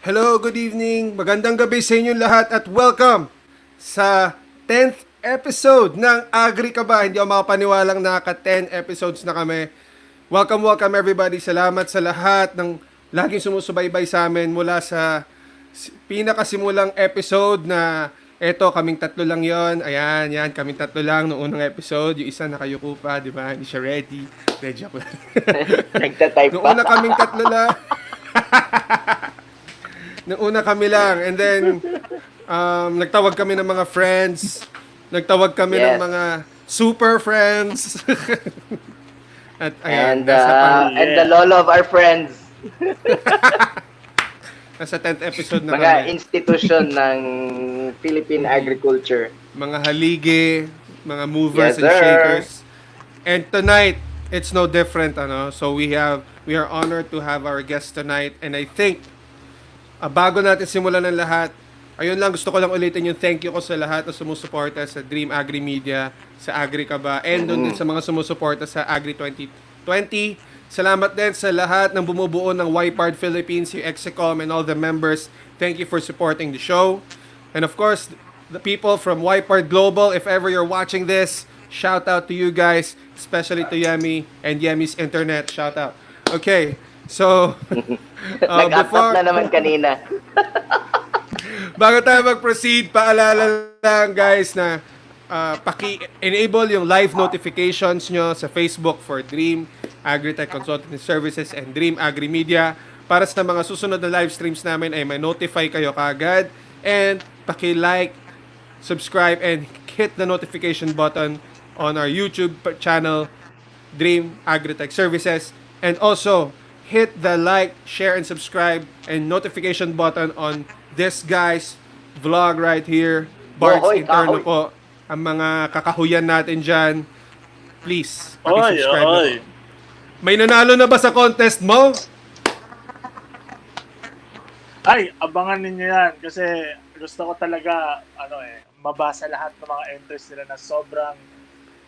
Hello, good evening. Magandang gabi sa inyong lahat at welcome sa 10th episode ng Agri ka ba? Hindi ako makapaniwalang naka 10 episodes na kami. Welcome everybody. Salamat sa lahat ng laging sumusubaybay sa amin mula sa pinakasimulang episode na eto, kaming tatlo lang yon. Ayan, yan, kaming tatlo lang noong unang episode. Yung isa nakayuko pa, di ba? Hindi siya ready. Joke lang. Nagtatype Noong pa. una kaming tatlo lang. Noong una kami lang. And then, nagtawag kami ng mga friends. Nagtawag kami ng Yes. mga super friends. At ayan, And Yeah. the lolo of our friends, nasa 10th episode na mga kami. institution ng Philippine agriculture. Mga haligi, mga movers Yes, and sir. shakers. And tonight, it's no different, ano. So we are honored to have our guest tonight, and I think bago natin simulan ng lahat, ayun lang, gusto ko lang ulitin yung thank you ko sa lahat na sumusuporta sa Dream Agri Media, sa Agri ka ba, and doon din sa mga sumusuporta sa Agri 2020. Salamat din sa lahat ng bumubuo ng YPARD Philippines, yung Execom and all the members. Thank you for supporting the show. And of course, the people from YPARD Global, if ever you're watching this, shout out to you guys, especially to Yemi and Yemi's Internet. Shout out. Okay, so Nag-up na naman kanina. bago tayo mag-proceed, paalala lang guys na paki-enable yung live notifications nyo sa Facebook for Dream Agritech Consulting Services and Dream Agri Media para sa mga susunod na live streams namin ay may notify kayo kaagad, and paki-like, subscribe, and hit the notification button on our YouTube channel Dream Agritech Services, and also hit the like, share, and subscribe and notification button on this guy's vlog right here. Bart's Ohoy, Interno kahoy. po. Ang mga kakahuyan natin dyan. Please, Oy, pakisubscribe na oy. po. May nanalo na ba sa contest mo? Ay, abangan ninyo yan kasi gusto ko talaga mabasa lahat ng mga entries nila na sobrang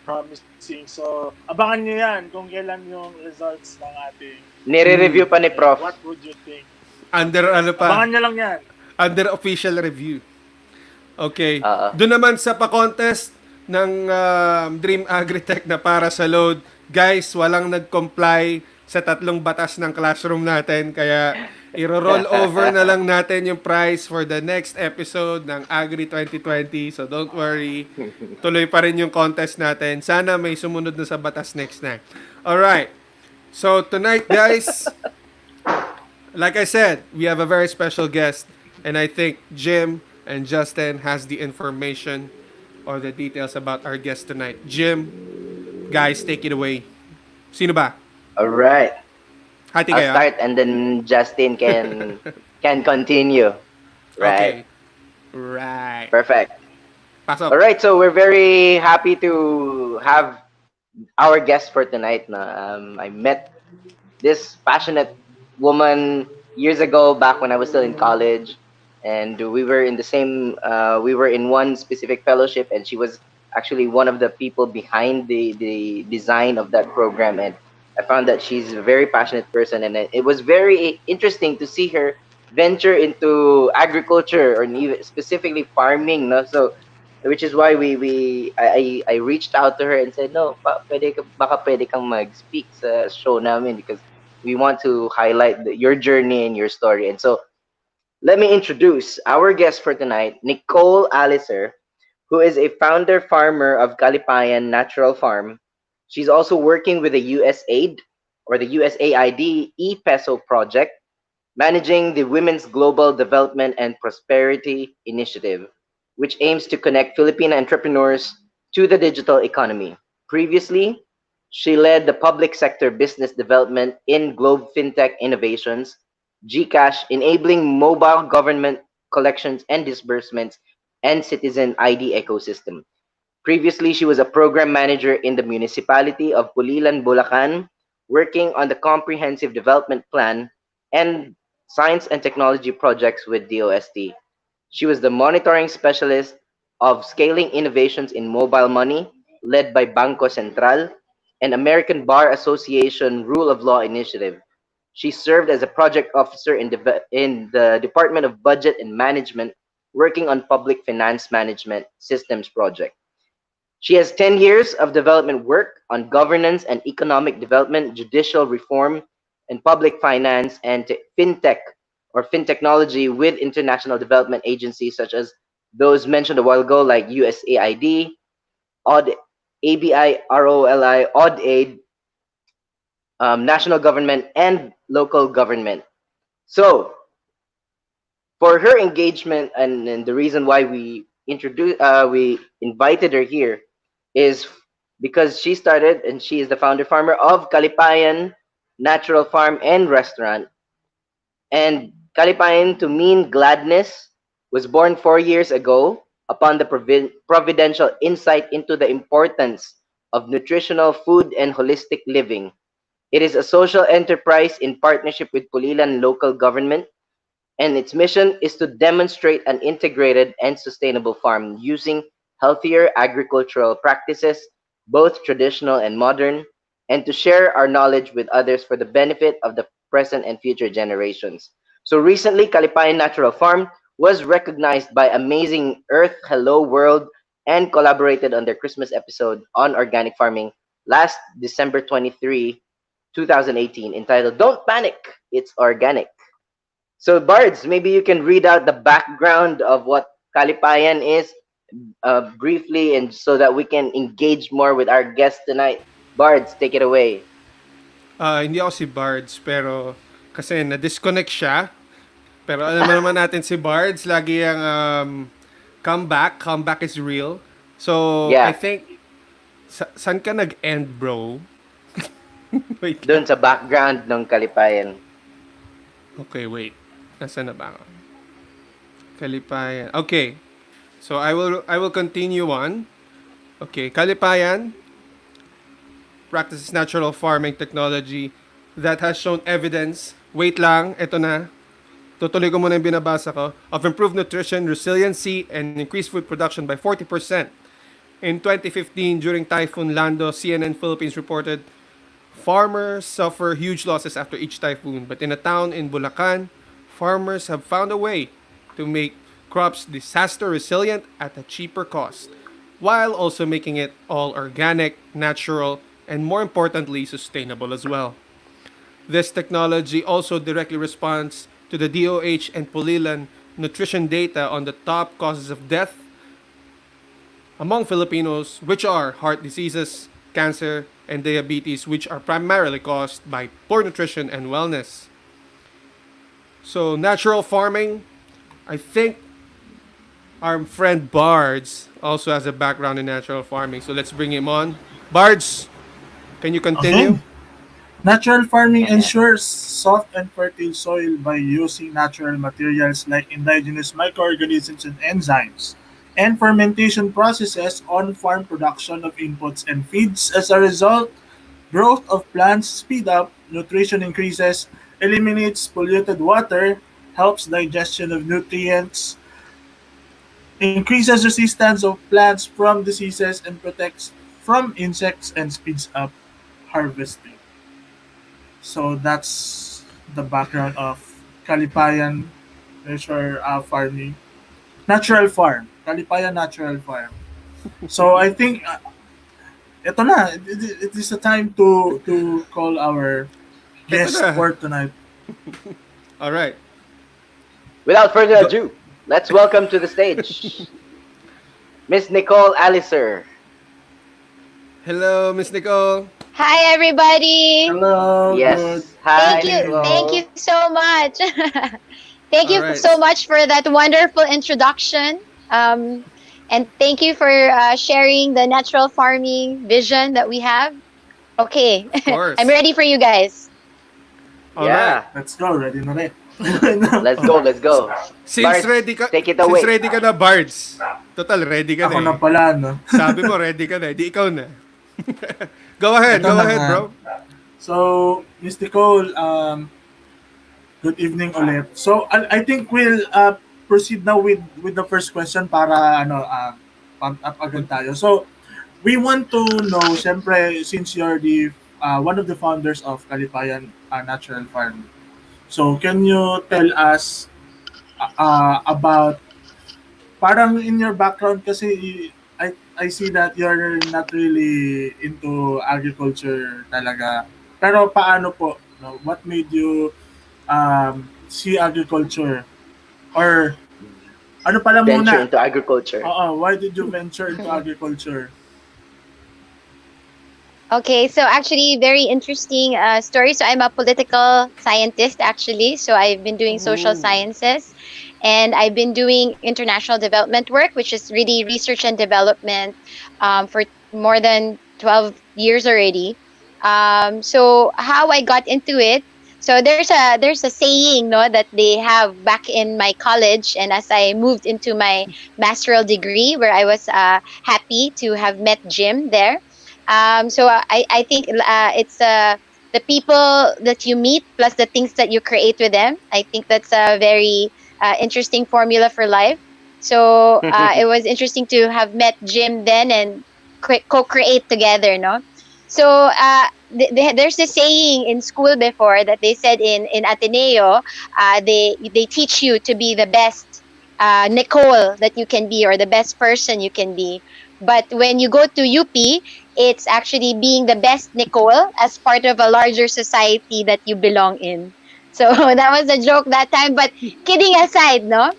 promising. So, abangan nyo yan kung kailan yung results ng ating Nire-review pa ni Prof. What would you think? Under ano pa? Abangan nyo lang yan. Under official review. Okay. Oo. Doon naman sa pa-contest ng Dream Agritech na para sa load, guys, walang nag-comply sa 3 batas ng classroom natin. Kaya, i-roll over na lang natin yung prize for the next episode ng Agri 2020. So, don't worry. Tuloy pa rin yung contest natin. Sana may sumunod na sa batas next na. Alright. So, tonight, guys, like I said, we have a very special guest. And I think Jim and Justin has the information or the details about our guest tonight. Jim, guys, take it away. Sino ba? All right. Hati I'll kayo? start and then Justin can continue. Okay. Right. Right. Perfect. Pasok. All right, so we're very happy to have our guest for tonight. I met this passionate woman years ago, back when I was still in college, and we were in the same. We were in one specific fellowship, and she was actually one of the people behind the design of that program. And I found that she's a very passionate person, and it was very interesting to see her venture into agriculture, or even specifically farming. No, so which is why I reached out to her and said, no, baka pwede kang mag-speak sa show namin, because we want to highlight your journey and your story. And so let me introduce our guest for tonight, Nikole Alicer, who is a founder farmer of Kalipayan Natural Farm. She's also working with the USAID, or the USAID e-Peso project, managing the Women's Global Development and Prosperity Initiative, which aims to connect Filipino entrepreneurs to the digital economy. Previously, she led the public sector business development in Globe FinTech Innovations, GCash, enabling mobile government collections and disbursements, and citizen ID ecosystem. Previously, she was a program manager in the municipality of Pulilan, Bulacan, working on the comprehensive development plan and science and technology projects with DOST. She was the monitoring specialist of scaling innovations in mobile money, led by Banco Central, and American Bar Association Rule of Law Initiative. She served as a project officer in the Department of Budget and Management, working on public finance management systems project. She has 10 years of development work on governance and economic development, judicial reform, and public finance, and fintech or fintechnology with international development agencies such as those mentioned a while ago, like USAID, OD, ABI, ROLI, ODAID, national government, and local government. So, for her engagement and the reason why we invited her here is because she started and she is the founder farmer of Kalipayan Natural Farm and Restaurant. And Kalipayan, to mean gladness, was born 4 years ago upon the providential insight into the importance of nutritional food and holistic living. It is a social enterprise in partnership with Pulilan local government, and its mission is to demonstrate an integrated and sustainable farm using healthier agricultural practices, both traditional and modern, and to share our knowledge with others for the benefit of the present and future generations. So recently, Kalipayan Natural Farm was recognized by Amazing Earth Hello World and collaborated on their Christmas episode on organic farming last December 23, 2018, entitled Don't Panic, It's Organic. So, Bards, maybe you can read out the background of what Kalipayan is briefly, and so that we can engage more with our guest tonight. Bards, take it away. Hindi ako si Bards, pero kasi na-disconnect siya. Pero alam mo naman natin si Bards, lagi ang comeback. Comeback is real. So, I Yeah, think, saan ka nag-end, bro? Wait dun lang. sa background ng Kalipayan. Okay, wait. Nasaan na ba ako? Kalipayan. Okay. So, I will continue on. Okay, Kalipayan practices natural farming technology that has shown evidence. Wait lang, eto na. Tutuloy ko muna yung binabasa ko. Of improved nutrition, resiliency, and increased food production by 40%. In 2015, during Typhoon Lando, CNN Philippines reported farmers suffer huge losses after each typhoon. But in a town in Bulacan, farmers have found a way to make crops disaster resilient at a cheaper cost, while also making it all organic, natural, and more importantly, sustainable as well. This technology also directly responds to the DOH and Pulilan nutrition data on the top causes of death among Filipinos, which are heart diseases, cancer, and diabetes, which are primarily caused by poor nutrition and wellness. So, natural farming, I think our friend Bards also has a background in natural farming. So, let's bring him on. Bards, can you Okay. continue? Natural farming Yeah. ensures soft and fertile soil by using natural materials like indigenous microorganisms and enzymes, and fermentation processes on farm production of inputs and feeds. As a result, growth of plants speed up, nutrition increases, eliminates polluted water, helps digestion of nutrients, increases resistance of plants from diseases, and protects from insects and speeds up harvesting. So that's the background of Kalipayan Nature Farming. Natural Farm. Kalipayan Natural Farm. So I think ito na. It is the time to call our Ito guest na. for tonight. All right. Without further Go. ado, let's welcome to the stage Miss Nicole Alicer. Hello, Miss Nicole. Hi, everybody. Hello, good Yes, hi Thank you. evening. Thank you Nicole. so much. Thank All you right. so much for that wonderful introduction. And thank you for sharing the natural farming vision that we have. Okay, Of I'm course. ready for you guys. All right. Yeah, Let's go. Ready na rin. let's Oh. go, let's go. Since Bards, ready ka, take it since away. ready ka na, Bards. Total, ready ka Ako na na eh. pala, no? Sabi mo, ready ka na. Di ikaw na. Ito Go na ahead, nga. bro. So, Miss Nicole, good evening ulit. So, I think we'll proceed now with the first question para pump up agad tayo. So, we want to know, syempre, since you're the one of the founders of Kalipayan Natural Farm. So can you tell us about parang in your background kasi I see that you're not really into agriculture talaga. Pero paano po? No? What made you see agriculture? Or ano pala Venture muna? into agriculture. Oo, why did you venture into agriculture? Okay, so actually, very interesting story. So I'm a political scientist, actually. So I've been doing social Oh. sciences, and I've been doing international development work, which is really research and development, for more than 12 years already. So how I got into it. So there's a saying, no, that they have back in my college, and as I moved into my master's degree, where I was happy to have met Jim there. So I think it's the people that you meet plus the things that you create with them. I think that's a very interesting formula for life. So it was interesting to have met Jim then and co-create together, no? So there's this saying in school before that they said in Ateneo, they teach you to be the best Nicole that you can be or the best person you can be. But when you go to UP, it's actually being the best Nicole as part of a larger society that you belong in. So that was a joke that time. But kidding aside, no,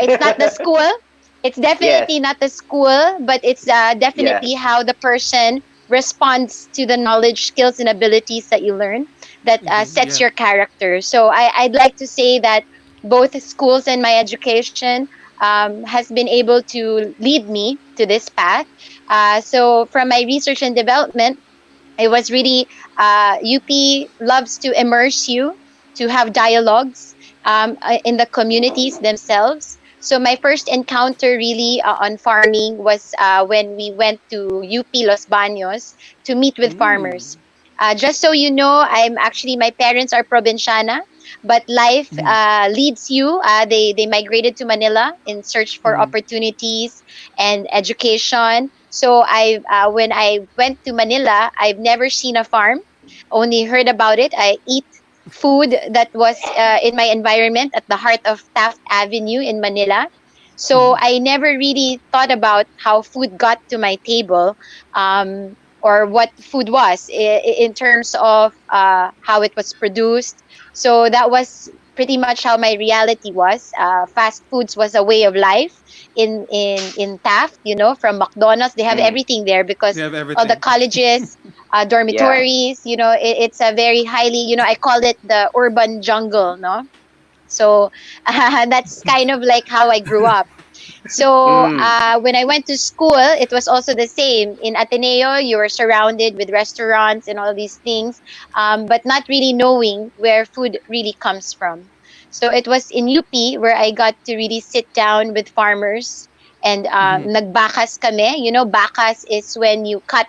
it's not the school. It's definitely Yes. not the school, but it's Yeah. definitely how the person responds to the knowledge, skills, and abilities that you learn that sets Yeah. your character. So I'd like to say that both schools and my education has been able to lead me to this path. So from my research and development, it was really UP loves to immerse you to have dialogues in the communities themselves. So my first encounter really on farming was when we went to UP Los Baños to meet with farmers. Just so you know, I'm actually my parents are provinciana, but life leads you. They migrated to Manila in search for opportunities and education. So I when I went to Manila, I've never seen a farm, only heard about it. I eat food that was in my environment at the heart of Taft Avenue in Manila. So I never really thought about how food got to my table, or what food was in terms of how it was produced. So that was pretty much how my reality was. Fast foods was a way of life in Taft. You know, from McDonald's, they have Mm. everything there You because have all the everything. colleges, Yeah. dormitories. You know, it's a very highly. You know, I call it the urban jungle. No, so that's kind of like how I grew up. So Mm. when I went to school, it was also the same. In Ateneo, you were surrounded with restaurants and all these things, but not really knowing where food really comes from. So it was in UP where I got to really sit down with farmers and nagbakas kami. You know, bakas is when you cut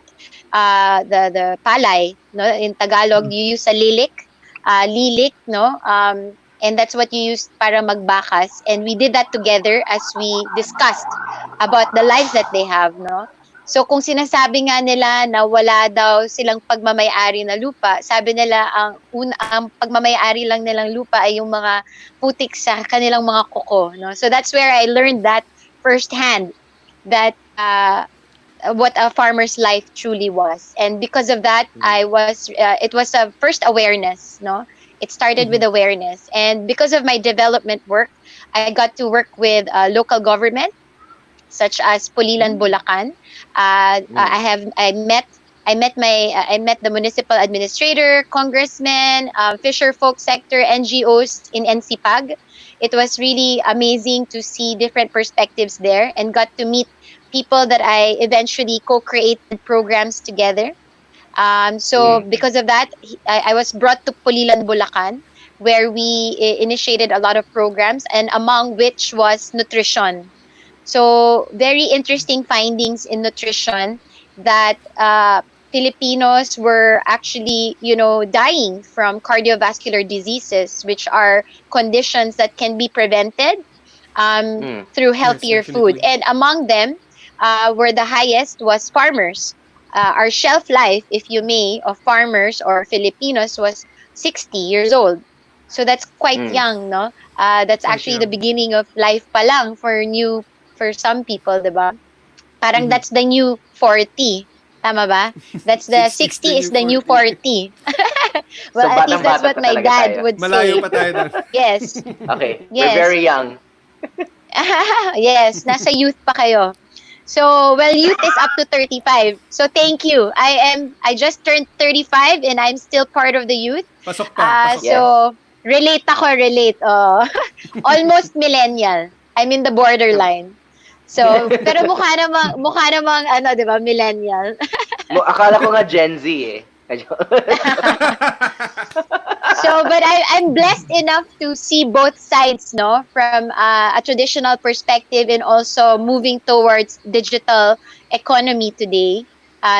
the palay. No, in Tagalog, you use a lilik, no. And that's what you used para magbakas. And we did that together as we discussed about the lives that they have, no? So kung sinasabi nga nila na wala daw silang pagmamay-ari na lupa, sabi nila ang pagmamay-ari lang nilang lupa ay yung mga putik sa kanilang mga kuko, no? So that's where I learned that firsthand, that what a farmer's life truly was. And because of that, Mm. it was a first awareness, no? It started with awareness. And because of my development work, I got to work with local government such as Pulilan, Bulacan. Mm. I met the municipal administrator, congressman, fisher folk sector, NGOs in NCPAG. It was really amazing to see different perspectives there and got to meet people that I eventually co-created programs together. So Mm. because of that, I was brought to Pulilan, Bulacan, where we initiated a lot of programs, and among which was nutrition. So very interesting findings in nutrition that Filipinos were actually, you know, dying from cardiovascular diseases, which are conditions that can be prevented Mm. through Yes, healthier food. definitely. And among them, were the highest was farmers. our shelf life, if you may, of farmers or Filipinos was 60 years old. So that's quite Mm. young, no? That's Quite actually the young. beginning of life pa lang for some people, 'di ba? Parang Mhm. that's the new 40. Tama ba? That's the 60 is the 60 is new the new 40. 40. Well, So at least that's batang-bata what pa my talaga dad tayo. would Malayo say. pa tayo doon. Yes. Okay, we're Yes. very young. Yes, nasa youth pa kayo. So, well, youth is up to 35. So, thank you. I just turned 35 and I'm still part of the youth. Pasok pa, pasok pa. Yes. So, relate ako, relate. Oh. Almost millennial. I'm in the borderline. So, pero mukha namang ano, 'di ba, millennial. Akala ko nga Gen Z eh. So, but I'm blessed enough to see both sides, no, from a traditional perspective and also moving towards digital economy today.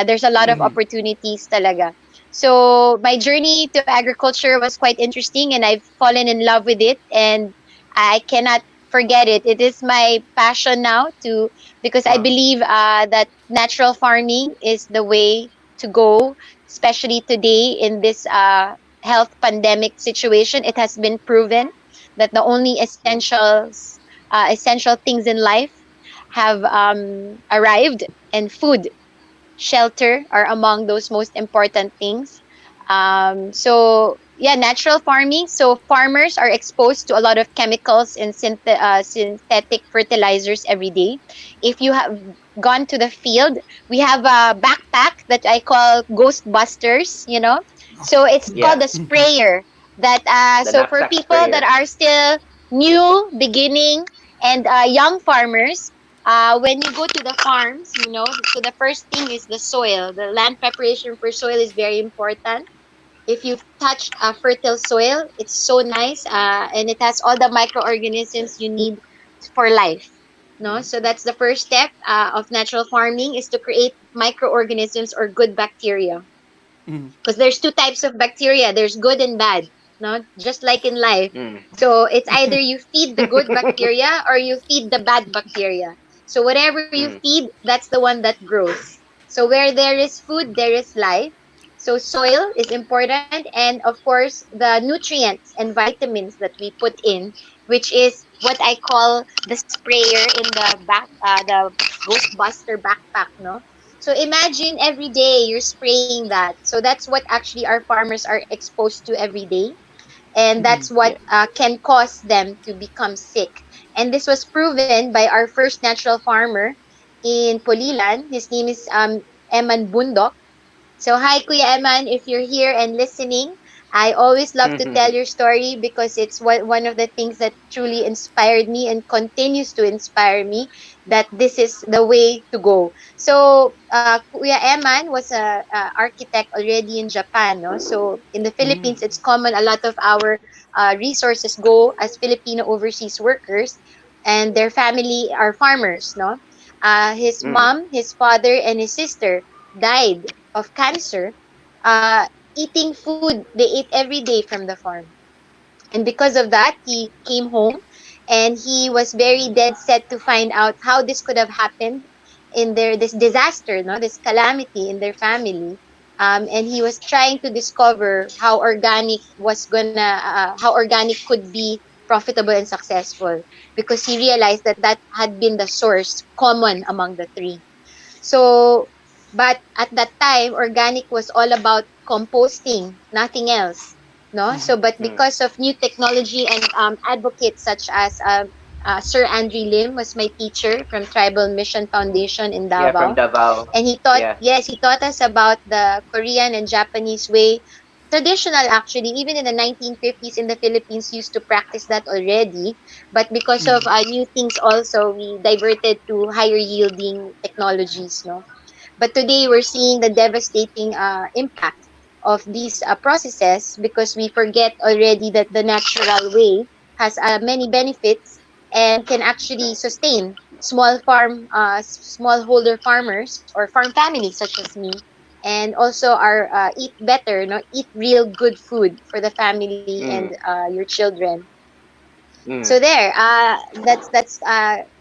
There's a lot of Mm. opportunities talaga. So, my journey to agriculture was quite interesting and I've fallen in love with it and I cannot forget it. It is my passion now to because I Wow. believe that natural farming is the way to go, especially today in this health pandemic situation. It has been proven that the only Mm. essential things in life have arrived, and food, shelter are among those most important things. So yeah, natural farming. So farmers are exposed to a lot of chemicals and synthetic fertilizers every day. If you have gone to the field, we have a backpack that I call Ghostbusters. So it's called Yeah. a sprayer. That The so for knapsack people that sprayer. are still new, beginning, and young farmers, when you go to the farms, so the first thing is the soil. The land preparation for soil is very important. If you've touched a fertile soil, it's so nice, and it has all the microorganisms you need for life. No, so that's the first step of natural farming is to create microorganisms or good bacteria. Mhm. Because there's two types of bacteria. There's good and bad. No, just like in life. Mm. So it's either you feed the good bacteria or you feed the bad bacteria. So whatever you Mm. feed, that's the one that grows. So where there is food, there is life. So soil is important, and of course the nutrients and vitamins that we put in, which is what I call the sprayer in the Ghostbuster backpack, no. So imagine every day you're spraying that. So that's what actually our farmers are exposed to every day. And that's Mhm. what Yeah. can cause them to become sick. And this was proven by our first natural farmer in Polilan. His name is Eman Bundok. So, hi, Kuya Eman, if you're here and listening, I always love to tell your story because it's one of the things that truly inspired me and continues to inspire me that this is the way to go. So, Kuya Eman was a architect already in Japan, no? So, in the Mhm. Philippines, it's common a lot of our resources go as Filipino overseas workers, and their family are farmers, no? His Mm. mom, his father, and his sister died of cancer, eating food they ate every day from the farm. And because of that, he came home and he was very dead set to find out how this could have happened in this disaster, no, this calamity in their family. And he was trying to discover how organic could be profitable and successful because he realized that that had been the source common among the three. So, but at that time, organic was all about composting, nothing else. No, so but Mm. because of new technology and advocates such as Sir Andre Lim was my teacher from Tribal Mission Foundation in Yeah, from Davao, Davao. and Yeah. he taught us about the Korean and Japanese way, traditional actually, even in the 1950s in the Philippines used to practice that already, but because of Mhm. new things also we diverted to higher yielding technologies, no. But today we're seeing the devastating impact of these processes because we forget already that the natural way has many benefits and can actually sustain smallholder farmers or farm families such as me, and also are eat better, no, eat real good food for the family and Mm. your children. So Mm. there, that's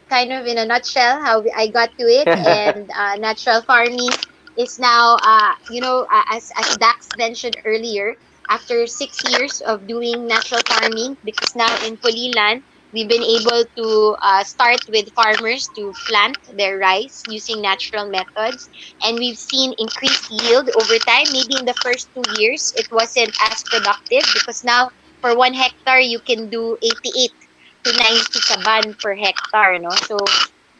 kind of in a nutshell how I got to it and natural farming. is now, as Dax mentioned earlier, after 6 years of doing natural farming, because now in Pulilan, we've been able to start with farmers to plant their rice using natural methods. And we've seen increased yield over time. Maybe in the first 2 years, it wasn't as productive because now for 1 hectare, you can do 88 to 90 kaban per hectare. No? So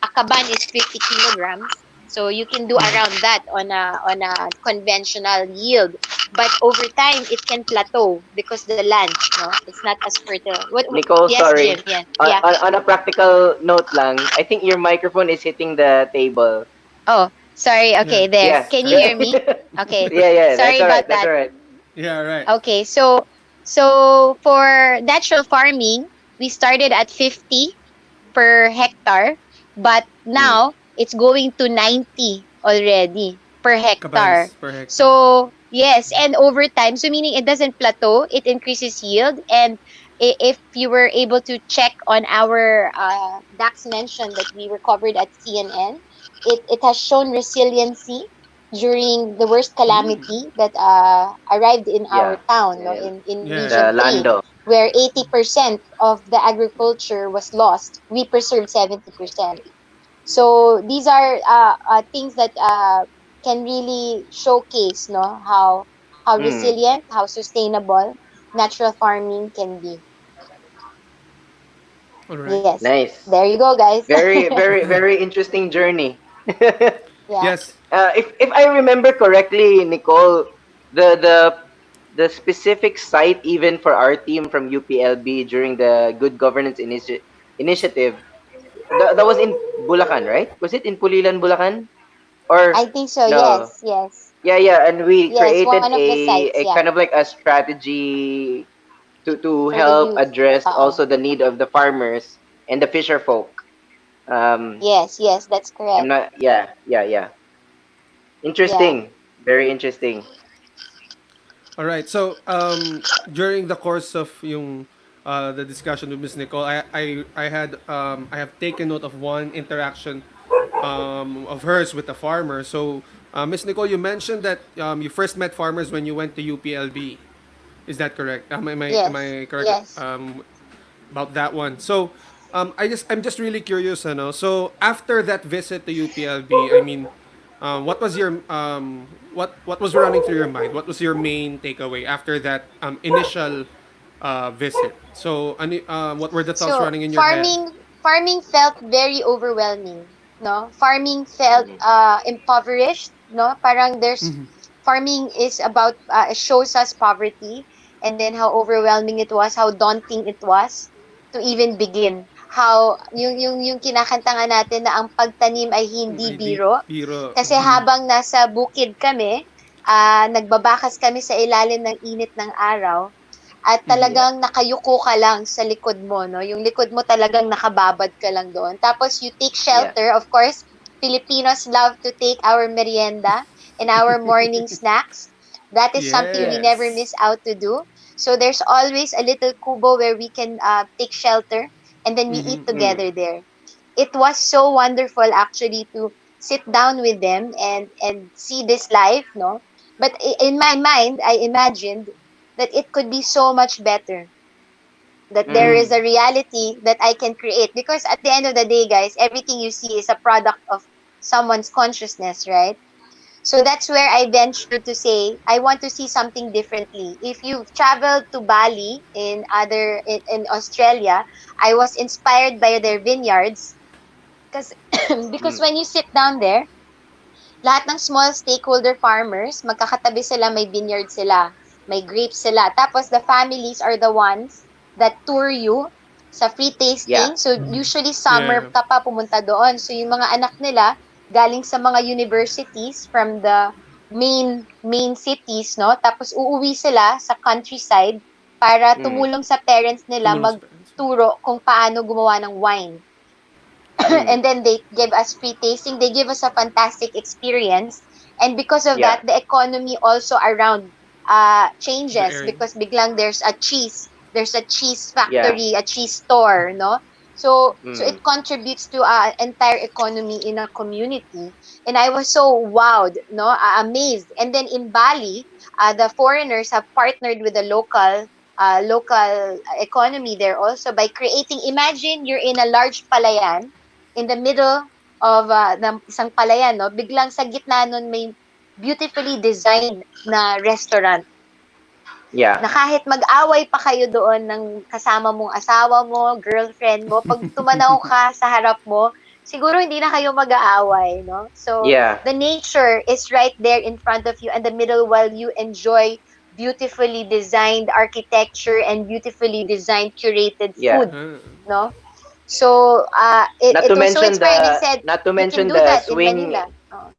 a kaban is 50 kilograms. So you can do Mhm. around that on a conventional yield. But over time, it can plateau because the land, no, it's not as fertile. What Nicole, yes, Jim. sorry. Yeah, On, yeah. on, on a practical note lang, I think your microphone is hitting the table. Oh, sorry. Yeah. Okay, there. Yeah. Can you Yeah. hear me? Okay. Yeah, that's Sorry all right. about That's that. all right. Yeah, right. Okay, so for natural farming, we started at 50 per hectare, but Mm. now it's going to 90 already per hectare. Kabans per hectare. So, yes, and over time, so meaning it doesn't plateau, it increases yield. And if you were able to check on our Dax mentioned that we recovered at CNN, it has shown resiliency during the worst Mm. calamity that arrived in our Yeah. town, no, And in Yeah. Region the 3, Lando. where 80% of the agriculture was lost. We preserved 70%. So these are things that can really showcase, no, how Mm. resilient, how sustainable natural farming can be. All right. Yes, Nice. there you go, guys. Very, very, very interesting journey. Yeah. Yes. If I remember correctly, Nicole, the the the specific site even for our team from UPLB during the Good Governance Initiative, that was in Bulacan, right? Was it in Pulilan, Bulacan? Or I think so. no? Yes, yes, Yeah, and we yes. One created of the sites. a Yeah, kind of like a strategy to for the help youth. address Uh also the need of the farmers and the fisher folk. Um, Yes, yes, that's I'm correct. not. Yeah. Yeah. Interesting. Very interesting. All right. So, during the course of yung the discussion with Miss Nicole, I have taken note of one interaction of hers with a farmer. So, Miss Nicole, you mentioned that you first met farmers when you went to UPLB. Is that correct? Am Yes. I correct Yes. about that one? So, I'm just really curious, ano. So after that visit to UPLB, I mean, what was your what was running through your mind? What was your main takeaway after that initial visit? So, what were the thoughts So running in your head? farming felt very overwhelming. No, farming felt Mm. impoverished. No, parang there's farming is about shows us poverty, and then how overwhelming it was, how daunting it was to even begin. How yung kinakanta nga natin na ang pagtanim ay hindi Ay, di biro. biro. Kasi habang nasa bukid kami, nagbabakas kami sa ilalim ng init ng araw, at Yeah. talagang nakayuko ka lang sa likod mo, no? Yung likod mo talagang nakababad ka lang doon. Tapos you take Yeah. shelter. Of course, Filipinos love to take our merienda and our morning snacks. That is something we never Yes. miss out to do. So there's always a little kubo where we can take shelter, and then we eat Mm. together there. It was so wonderful actually to sit down with them and see this life, no? But in my mind, I imagined that it could be so much better. That there Mm. is a reality that I can create. Because at the end of the day, guys, everything you see is a product of someone's consciousness, right? So that's where I ventured to say I want to see something differently. If you've traveled to Bali in Australia, I was inspired by their vineyards because because Mm. when you sit down there, lahat ng small stakeholder farmers, magkakatabi sila, may vineyard sila, may grapes sila. Tapos the families are the ones that tour you sa free Yeah. tasting. So usually summer Yeah. ka pa pumunta doon. So yung mga anak nila galing sa mga universities from the main cities, no? Tapos uuwi sila sa countryside para Mm. tumulong sa parents nila Tumulong sa parents. magturo kung paano gumawa ng wine. Mm. And then they give us free tasting. They give us a fantastic experience. And because of Yeah. that, the economy also around The changes area. because biglang there's a cheese Yeah. factory, a cheese store, no? So it Mm. contributes to entire economy in a community. And I was so wowed, no, amazed. And then in Bali, the foreigners have partnered with the local economy there also by creating. Imagine you're in a large palayan in the middle of ng isang palayan, no? Biglang sa gitna nun may beautifully designed na restaurant Yeah. na kahit mag-away pa kayo doon ng kasama mong asawa mo, girlfriend mo, pag tumanaw ka sa harap mo, siguro hindi na kayo mag-aaway, no? So, Yeah. the nature is right there in front of you and the middle while you enjoy beautifully designed architecture and beautifully designed curated Yeah. food, no? So, Not it to was so mention inspiring and the said, not to you can mention do the that in swing Manila. Oh.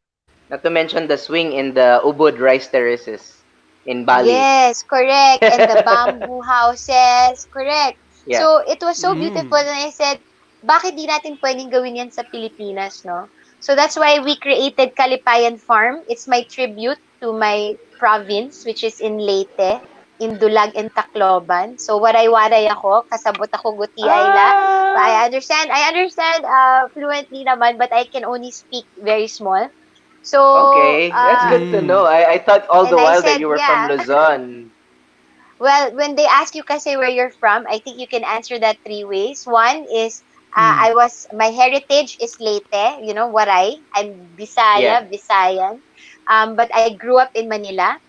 not to mention the swing in the Ubud rice terraces in Bali. Yes, correct. And the bamboo houses, correct. Yeah. So, it was so beautiful. Mm. And I said, bakit di natin pwedeng gawin yan sa Pilipinas, no? So, that's why we created Kalipayan Farm. It's my tribute to my province, which is in Leyte, in Dulag and Tacloban. So, waray-waray ako, kasabot ako guti ayla. But Ah. I understand fluently naman, but I can only speak very small. So, Okay, that's good to know. Mm. I thought all and the I while that said, you were from yeah. Luzon. Well, when they ask you kasi where you're from, I think you can answer that three ways. One is Mm. my heritage is Leyte, Waray. I'm Yeah. Visayan. But I grew up in Manila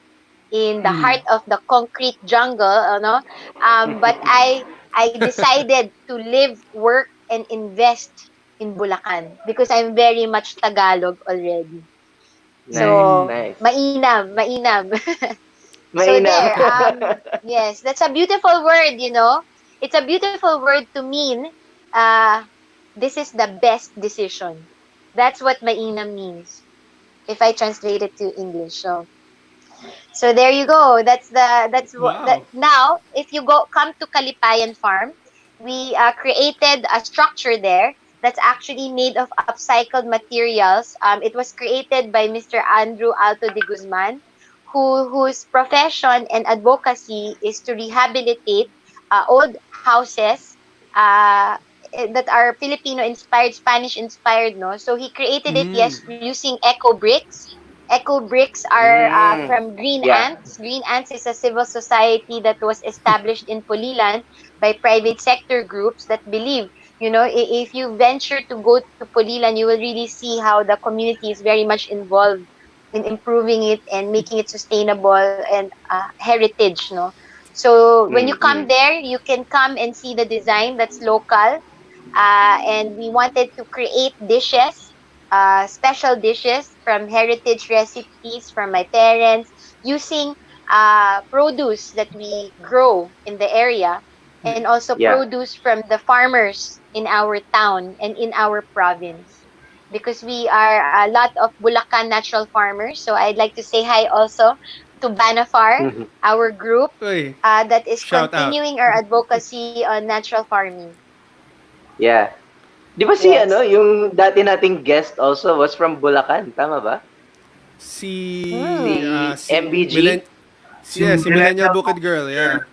in the Mm. heart of the concrete jungle, but I decided to live, work, and invest in Bulacan because I'm very much Tagalog already. Nice, Mm. So, nice. mainam. So Mainam. there, yes, that's a beautiful word, It's a beautiful word to mean uh, this is the best decision. That's what mainam means if I translate it to English. So there you go. That's what that Wow. now if you go come to Kalipayan Farm, we created a structure there that's actually made of upcycled materials. It was created by Mr. Andrew Alto de Guzman, whose profession and advocacy is to rehabilitate old houses uh, that are Filipino inspired, Spanish inspired, no? So he created it, Mm. yes, using eco bricks. Eco bricks are Mm. from Green Yeah. Ants. Green Ants is a civil society that was established in Pulilan by private sector groups that believe, if you venture to go to Pulilan, you will really see how the community is very much involved in improving it and making it sustainable and heritage, no? So when you come Mm-mm. there, you can come and see the design that's local. And we wanted to create dishes, special dishes from heritage recipes from my parents, using produce that we grow in the area, and also Yeah. produce from the farmers in our town and in our province. Because we are a lot of Bulacan natural farmers. So I'd like to say hi also to Banafar, our group Uy. that is Shout out. continuing our advocacy on natural farming. Yeah. Di ba si ano, Yes. yung dati nating guest also was from Bulacan, tama ba? Si Hmm. Si si MBG? yeah, si Millennial Millennial Bukid Girl, Girl. yeah.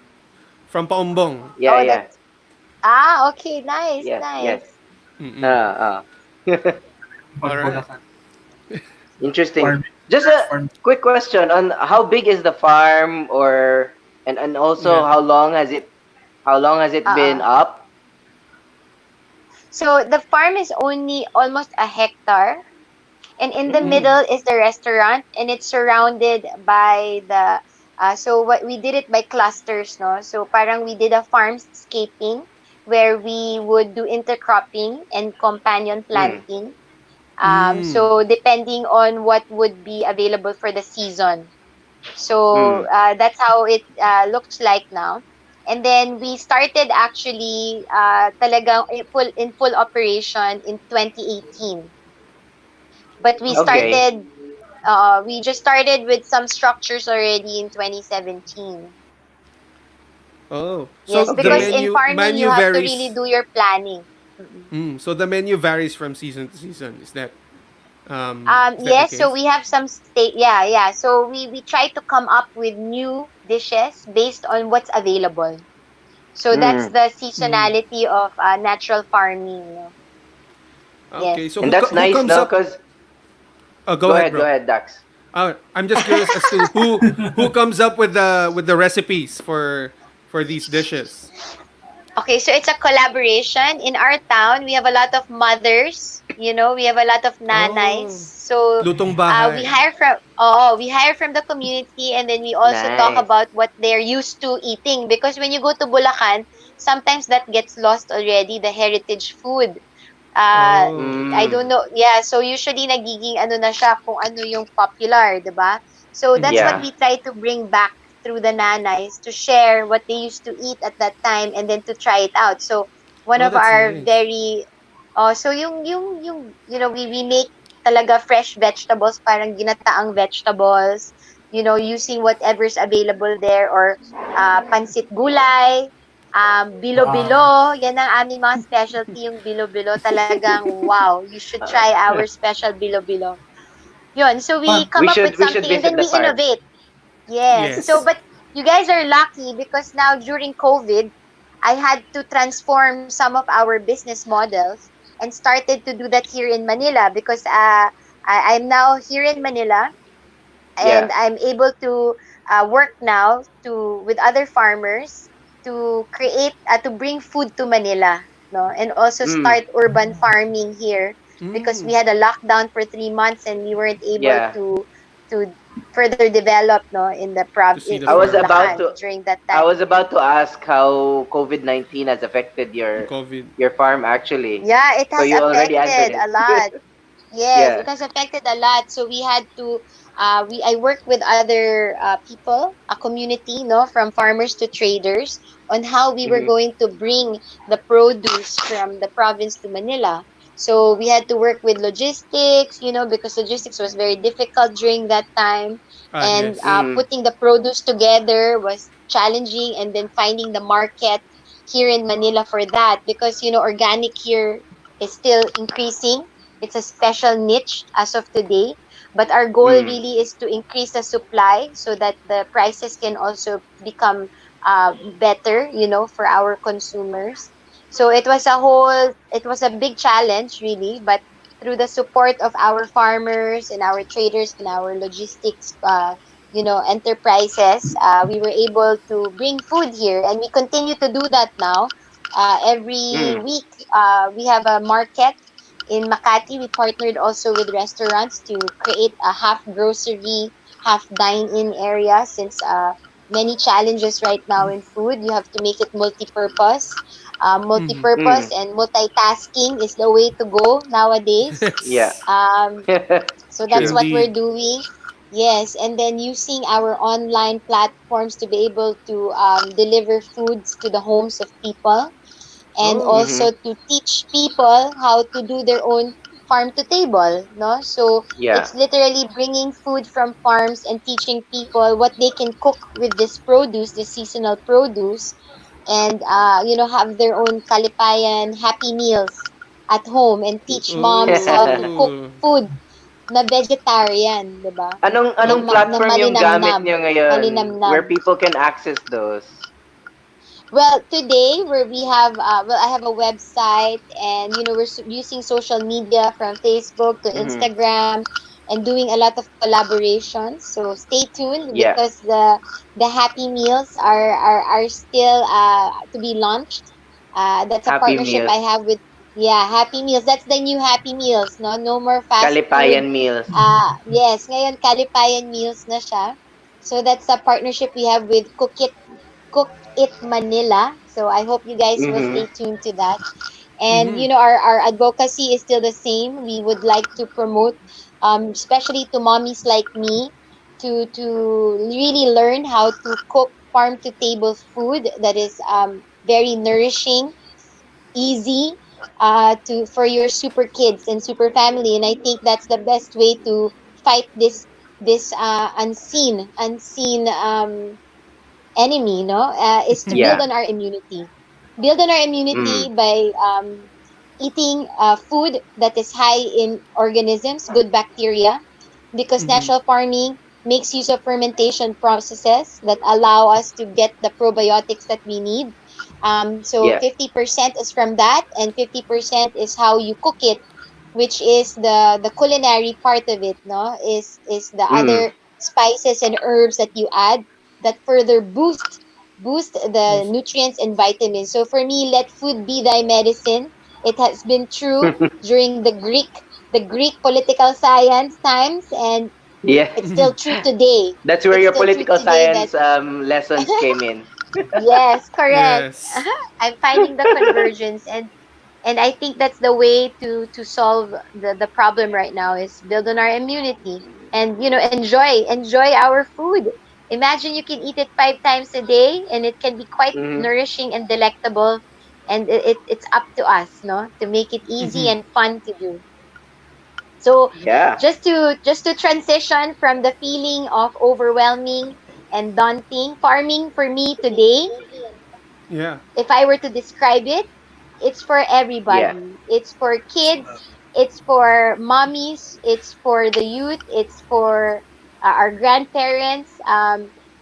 From Paumbong. Yeah, Oh, yeah. that's okay. Nice, Yes, yes. nice. Mm-mm. Ah, ah. All right. Interesting. Farming. Just a Farm. quick question on how big is the farm, or and also Yeah. how long has it been Uh-uh. up? So the farm is only almost a hectare, and in the Mm. Mm. middle is the restaurant, and it's surrounded by the. So what we did it by clusters, no? So parang we did a farmscaping where we would do intercropping and companion Mm. planting. Mm. So depending on what would be available for the season. So Mm. that's how it looks like now. And then we started actually talagang in full operation in 2018. But Okay. we just started with some structures already in 2017. Oh. So Yes, the because Okay. in menu farming you menu have to really varies. do your planning. Mm-mm. So the menu varies from season to season. Is that the Yes, so case? we have some state, yeah, yeah. So we try to come up with new dishes based on what's available. So that's Mm. the Mm. seasonality of natural farming. No? Okay, Yes. so And that's who nice, comes no? up? Cause Oh, go bro. ahead, Dax. I'm just curious as to who comes up with the recipes for these dishes. Okay, so it's a collaboration. In our town, we have a lot of mothers, we have a lot of nanays. Oh, So lutong we bahay. hire from the community, and then we also talk Nice. about what they're used to eating, because when you go to Bulacan, sometimes that gets lost already, the heritage food. Oh, I Mm. don't know. Yeah, so usually nagiging ano na siya kung ano yung popular, 'di ba? So that's mm-hmm. what Yeah. we try to bring back through the nanays, to share what they used to eat at that time and then to try it out. So one Oh, of that's our nice. very so yung we make talaga fresh vegetables, parang ginataang vegetables, using whatever's available there, or pansit gulay, Wow. bilo-bilo, yan ang aming mga specialty, yung bilo-bilo. Talagang, wow, you should try our special bilo-bilo. Yun, so we Fun. come up with We should something and then visit the we farm. innovate. Yes. So, Yes. but you guys are lucky, because now during COVID, I had to transform some of our business models and started to do that here in Manila, because I'm now here in Manila, Yeah. and I'm able to work now to with other farmers to create to bring food to Manila, no, and also Mm. start urban farming here, because we Mm. had a lockdown for 3 months and we weren't able Yeah. to further develop, no, in the To see the I in was farm. about Bulacan to during that I time. was about to ask how COVID-19 has affected The COVID. your farm actually. Yeah, it So has you already answered affected it. a lot. Yes, Yeah. it has affected a lot. So we had to I worked with other people, a community, no, from farmers to traders, on how we were Mhm. going to bring the produce from the province to Manila. So we had to work with logistics, because logistics was very difficult during that time, Ah, and yes. Mm. putting the produce together was challenging, and then finding the market here in Manila for that, because organic here is still increasing. It's a special niche as of today, but our goal Mm. really is to increase the supply so that the prices can also become better, for our consumers. So it was a big challenge really, but through the support of our farmers and our traders and our logistics, enterprises, we were able to bring food here, and we continue to do that now. Every Mm. week, we have a market in Makati. We partnered also with restaurants to create a half grocery, half dine-in area, since many challenges right now in food. You have to make it multi-purpose. Mm-hmm. Multi-purpose Mm. and multitasking is the way to go nowadays. Yeah. Yes. Um, so that's True. what we're Indeed. doing. Yes, and then using our online platforms to be able to deliver foods to the homes of people, and Oh. Mhm. also to teach people how to do their own farm to table, no, so Yeah. it's literally bringing food from farms and teaching people what they can cook with this produce, this seasonal produce, and have their own kalipayan happy meals at home, and teach moms how to cook Oh. food na vegetarian, 'di ba, Oh. Anong na platform yung gamit malinamnam, niyo ngayon where malinamnam. people can access those? Well, today where we have, I have a website, and we're using social media from Facebook to Mhm. Instagram, and doing a lot of collaborations. So stay tuned, Yeah. because the Happy Meals are still to be launched. That's a Happy partnership I Meals. have with, yeah, Happy Meals. That's the new Happy Meals. No more fast food. Kalipayan Meals. Yes, ngayon Kalipayan Meals na siya. So that's a partnership we have with Cook It Manila. So I hope you guys will Mhm. stay tuned to that. And Mm-hmm. our advocacy is still the same. We would like to promote, especially to mommies like me, to really learn how to cook farm to table food that is very nourishing, easy, to for your super kids and super family. And I think that's the best way to fight this unseen enemy, no, is to build Yeah. on our immunity. Build on our Mm. immunity by eating food that is high in organisms, good bacteria, because Mm-hmm. natural farming makes use of fermentation processes that allow us to get the probiotics that we need. So Yeah. 50% is from that, and 50% is how you cook it, which is the culinary part of it, no? Is the Mm. other spices and herbs that you add that further boost the Yes. nutrients and vitamins. So for me, let food be thy medicine. It has been true during the Greek political science times, and Yeah. it's still true today. That's where It's your still true political today that science lessons came in. yes, correct. Yes. I'm finding the convergence, and I think that's the way to solve the problem right now is build on our immunity and enjoy our food. Imagine you can eat it 5 times a day and it can be quite Hmm. nourishing and delectable, and it's up to us, no, to make it easy Mhm. and fun to do. So Yeah. just to transition from the feeling of overwhelming and daunting, farming for me today, Yeah. if I were to describe it, it's for Yeah. everybody. It's for kids, it's for mommies, it's for the youth, it's for our grandparents.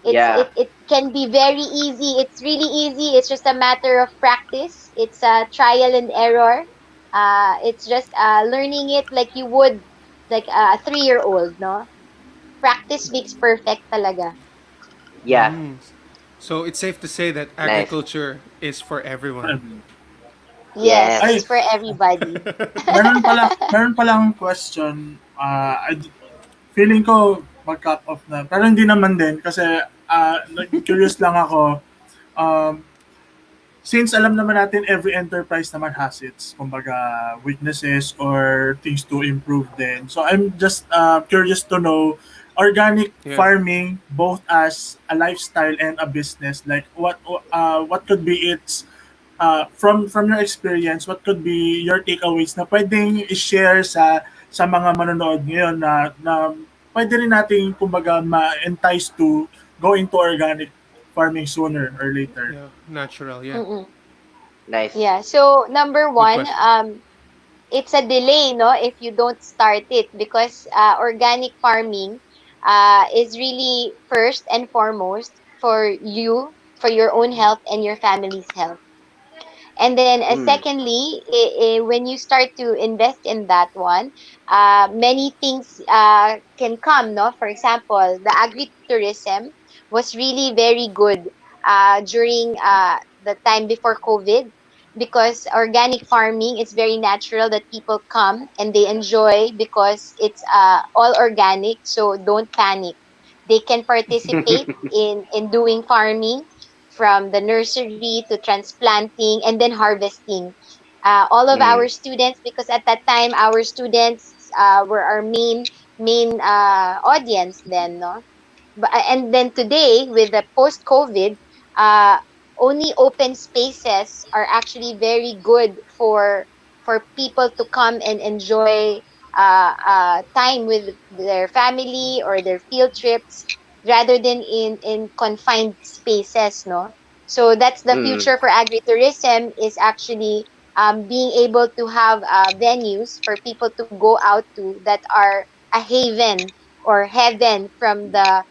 Yeah. It can be very easy. It's really easy. It's just a matter of practice. It's a trial and error. It's just learning it like you would like a 3-year-old, no? Practice makes perfect talaga. Yeah. So it's safe to say that Nice. agriculture is for everyone. Yes, Ay, it's Yes. for everybody. meron palang question. Feeling ko mag-cut off na. Pero hindi naman din kasi curious lang ako. Um, since alam naman natin every enterprise naman has its kumbaga weaknesses or things to improve din. So I'm just curious to know organic Yeah. farming both as a lifestyle and a business, like what could be its from your experience, what could be your takeaways na pwedeng i-share sa mga manonood ngayon na pwede rin nating kumbaga ma-entice to go into organic farming sooner or later. Yeah. Natural. Yeah. Mm-mm. Nice. Yeah. So number Good one, question. it's a delay, no, if you don't start it because organic farming is really first and foremost for you, for your own health and your family's health. And then, Mm. secondly, when you start to invest in that one, many things can come. No, for example, the agritourism was really very good during the time before COVID because organic farming is very natural that people come and they enjoy because it's all organic. So don't panic. They can participate in doing farming from the nursery to transplanting and then harvesting. All of Mm. our students, because at that time our students were our main audience then, no? But and then today with the post COVID, uh, only open spaces are actually very good for people to come and enjoy time with their family or their field trips rather than in confined spaces, no? So that's the Mm. future for agritourism is actually being able to have venues for people to go out to that are a haven or heaven from the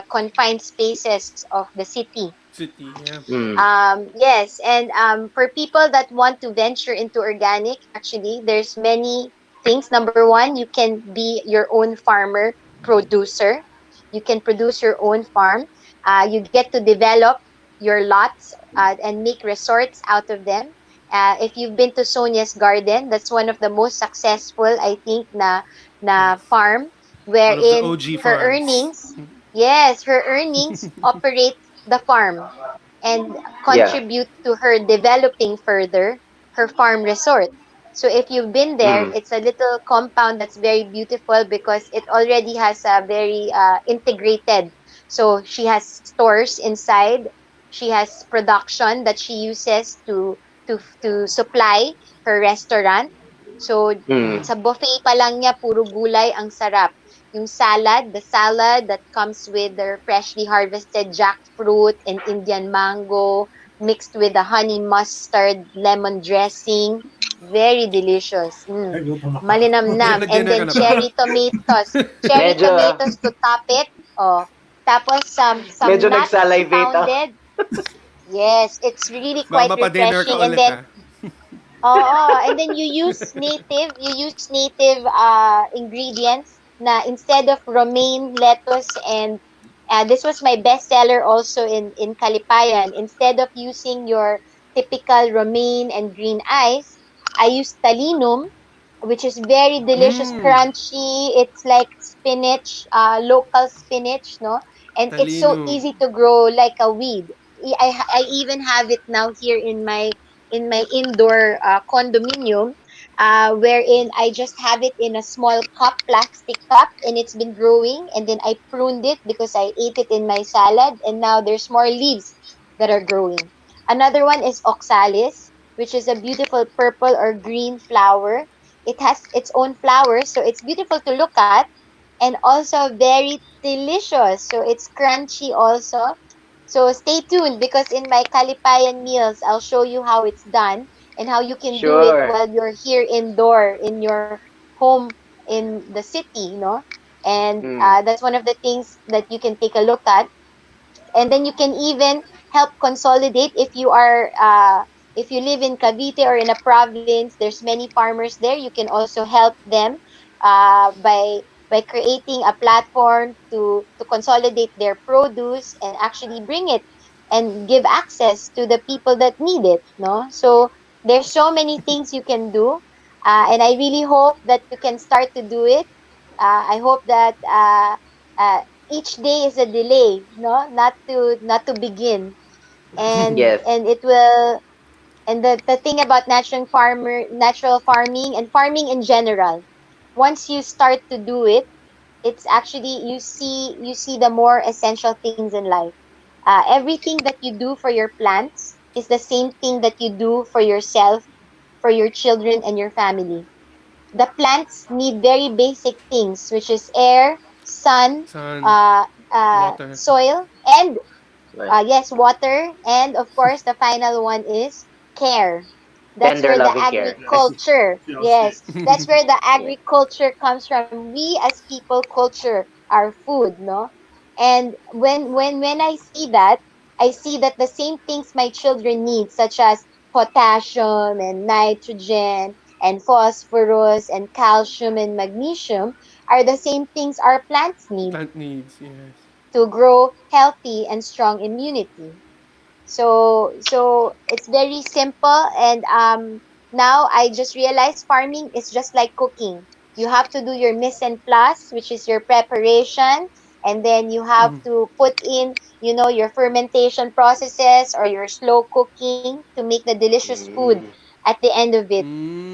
confined spaces of the city. City. Yeah. Mm. Yes, and for people that want to venture into organic, actually, there's many things. Number one, you can be your own farmer producer. You can produce your own farm. You get to develop your lots and make resorts out of them. If you've been to Sonia's Garden, that's one of the most successful, I think, na Yes. farm One of the wherein OG her farms. earnings, yes, her earnings operate the farm and Yeah. contribute to her developing further her farm resort. So if you've been there, Mm. it's a little compound that's very beautiful because it already has a very integrated. So she has stores inside. She has production that she uses to supply her restaurant. So Mm. sa buffet pa lang niya, puro gulay ang sarap. Yung salad, the salad that comes with their freshly harvested jackfruit and Indian mango mixed with the honey mustard lemon dressing. Very delicious. Ay, gutom ako. Malinamnam. And Nakapag-dinner ka then na ba? cherry tomatoes. Cherry Medyo tomatoes to top it. Oh. Tapos some medyo nuts nag-salivate ako. pounded. Yes, it's really Baka quite mapa-dinner ka refreshing. And ulit then, ah. you use native ingredients na instead of romaine, lettuce, and this was my best seller also in Kalipayan. Instead of using your typical romaine and green ice, I used talinum, which is very delicious, Mm, crunchy. It's like spinach, local spinach, no? And it's so talino. easy to grow like a weed. I even have it now here in my indoor condominium, wherein I just have it in a small cup, plastic cup, and it's been growing. And then I pruned it because I ate it in my salad, and now there's more leaves that are growing. Another one is oxalis, which is a beautiful purple or green flower. It has its own flowers, so it's beautiful to look at and also very delicious. So it's crunchy also. So stay tuned because in my Kalipayan meals, I'll show you how it's done and how you can do it Sure. while you're here indoor in your home in the city, And Mm. that's one of the things that you can take a look at, and then you can even help consolidate if you live in Cavite or in a province. There's many farmers there. You can also help them by creating a platform to consolidate their produce and actually bring it and give access to the people that need it, no? So there's so many things you can do, and I really hope that you can start to do it. I hope that each day is a delay, no, not to begin, Yes. and it will. And the thing about natural farming and farming in general, once you start to do it, it's actually you see the more essential things in life. Everything that you do for your plants is the same thing that you do for yourself, for your children and your family. The plants need very basic things, which is air, sun, Sun, water. soil, and Right. yes, water, and of course, the final one is care. That's Tender where the loving care. Yes. agriculture, TLC. yes, that's where the Yeah. agriculture comes from. We as people culture our food, no? And when I see that, I see that the same things my children need, such as potassium and nitrogen and phosphorus and calcium and magnesium, are the same things our plants need Plant needs, yes. to grow healthy and strong immunity. So it's very simple, and now I just realized farming is just like cooking. You have to do your mise en place, which is your preparation, and then you have to put in, your fermentation processes or your slow cooking to make the delicious food Mm. at the end of it.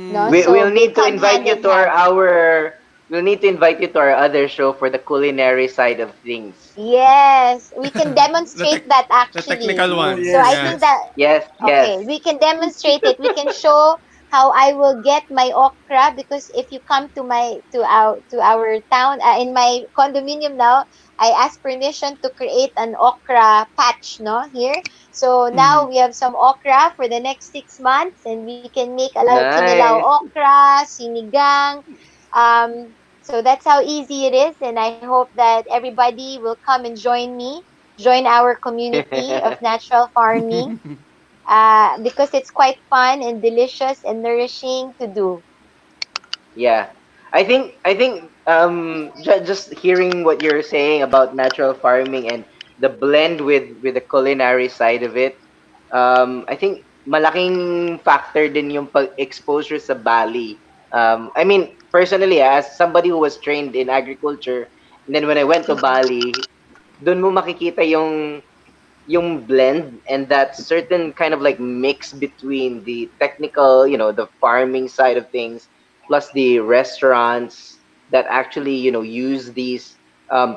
No, Mm. We, so we'll they need to come invite hand you in to our, hand. our we'll need to invite you to our other show for the culinary side of things. Yes, we can the, demonstrate tech that the actually. technical Oh, one, So I yes, yeah. think yes. that Yes, okay, yes. we can demonstrate it. We can show how I will get my okra, because if you come to our town, in my condominium now, I asked permission to create an okra patch, no, here. So now Mm. we have some okra for the next 6 months, and we can make a lot of kinilaw Nice. okra, sinigang. So that's how easy it is, and I hope that everybody will come and join our community of natural farming, because it's quite fun and delicious and nourishing to do. Yeah. I think just hearing what you're saying about natural farming and the blend with the culinary side of it, I think malaking factor din yung pag-exposure sa Bali. I mean, personally, as somebody who was trained in agriculture, and then when I went to Bali, doon mo makikita yung blend and that certain kind of like mix between the technical, the farming side of things, plus the restaurants that actually, use these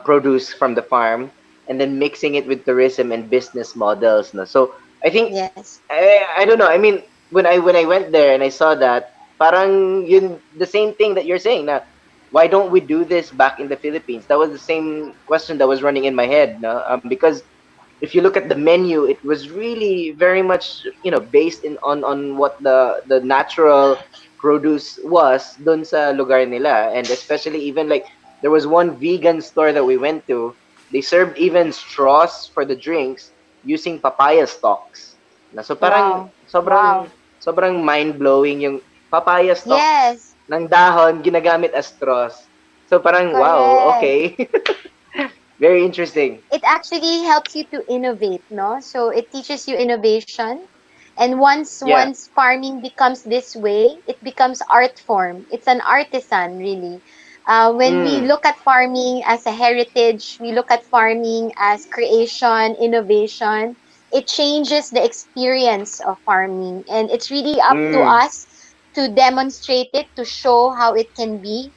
produce from the farm, and then mixing it with tourism and business models. No? So I think Yes. I don't know. I mean, when I went there and I saw that, parang yun the same thing that you're saying. Na, why don't we do this back in the Philippines? That was the same question that was running in my head. No? Because if you look at the menu, it was really very much based in on what the natural produce was dun sa lugar nila, and especially even like there was one vegan store that we went to. They served even straws for the drinks, using papaya stalks. So parang Wow. Wow. sobrang mind-blowing yung papaya stalks Yes, ng dahon ginagamit as straws. So parang wow, correct. okay. Very interesting. It actually helps you to innovate, no? So it teaches you innovation. And Yeah. once farming becomes this way, it becomes art form. It's an artisan, really. When we Mm. look at farming as a heritage, we look at farming as creation, innovation. It changes the experience of farming, and it's really up to Mm. us to demonstrate it, to show how it can be.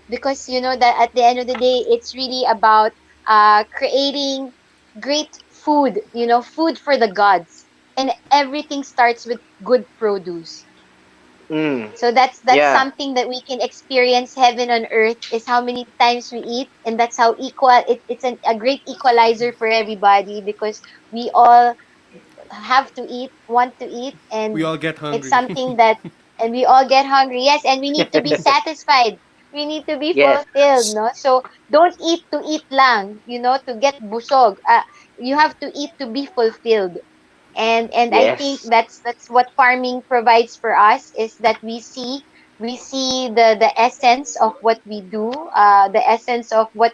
Because you know that at the end of the day, it's really about creating great food, food for the gods. And everything starts with good produce. Mm. So that's Yeah. something that we can experience heaven on earth is how many times we eat, and that's how a great equalizer for everybody because we all have to eat, want to eat, We and all get it's hungry. something that, and we all get hungry. Yes, and we need to be satisfied. We need to be Yes. fulfilled, no? So don't eat to eat lang, to get busog. You have to eat to be fulfilled. And I think Yes. that's what farming provides for us is that we see the essence of what we do, the essence of what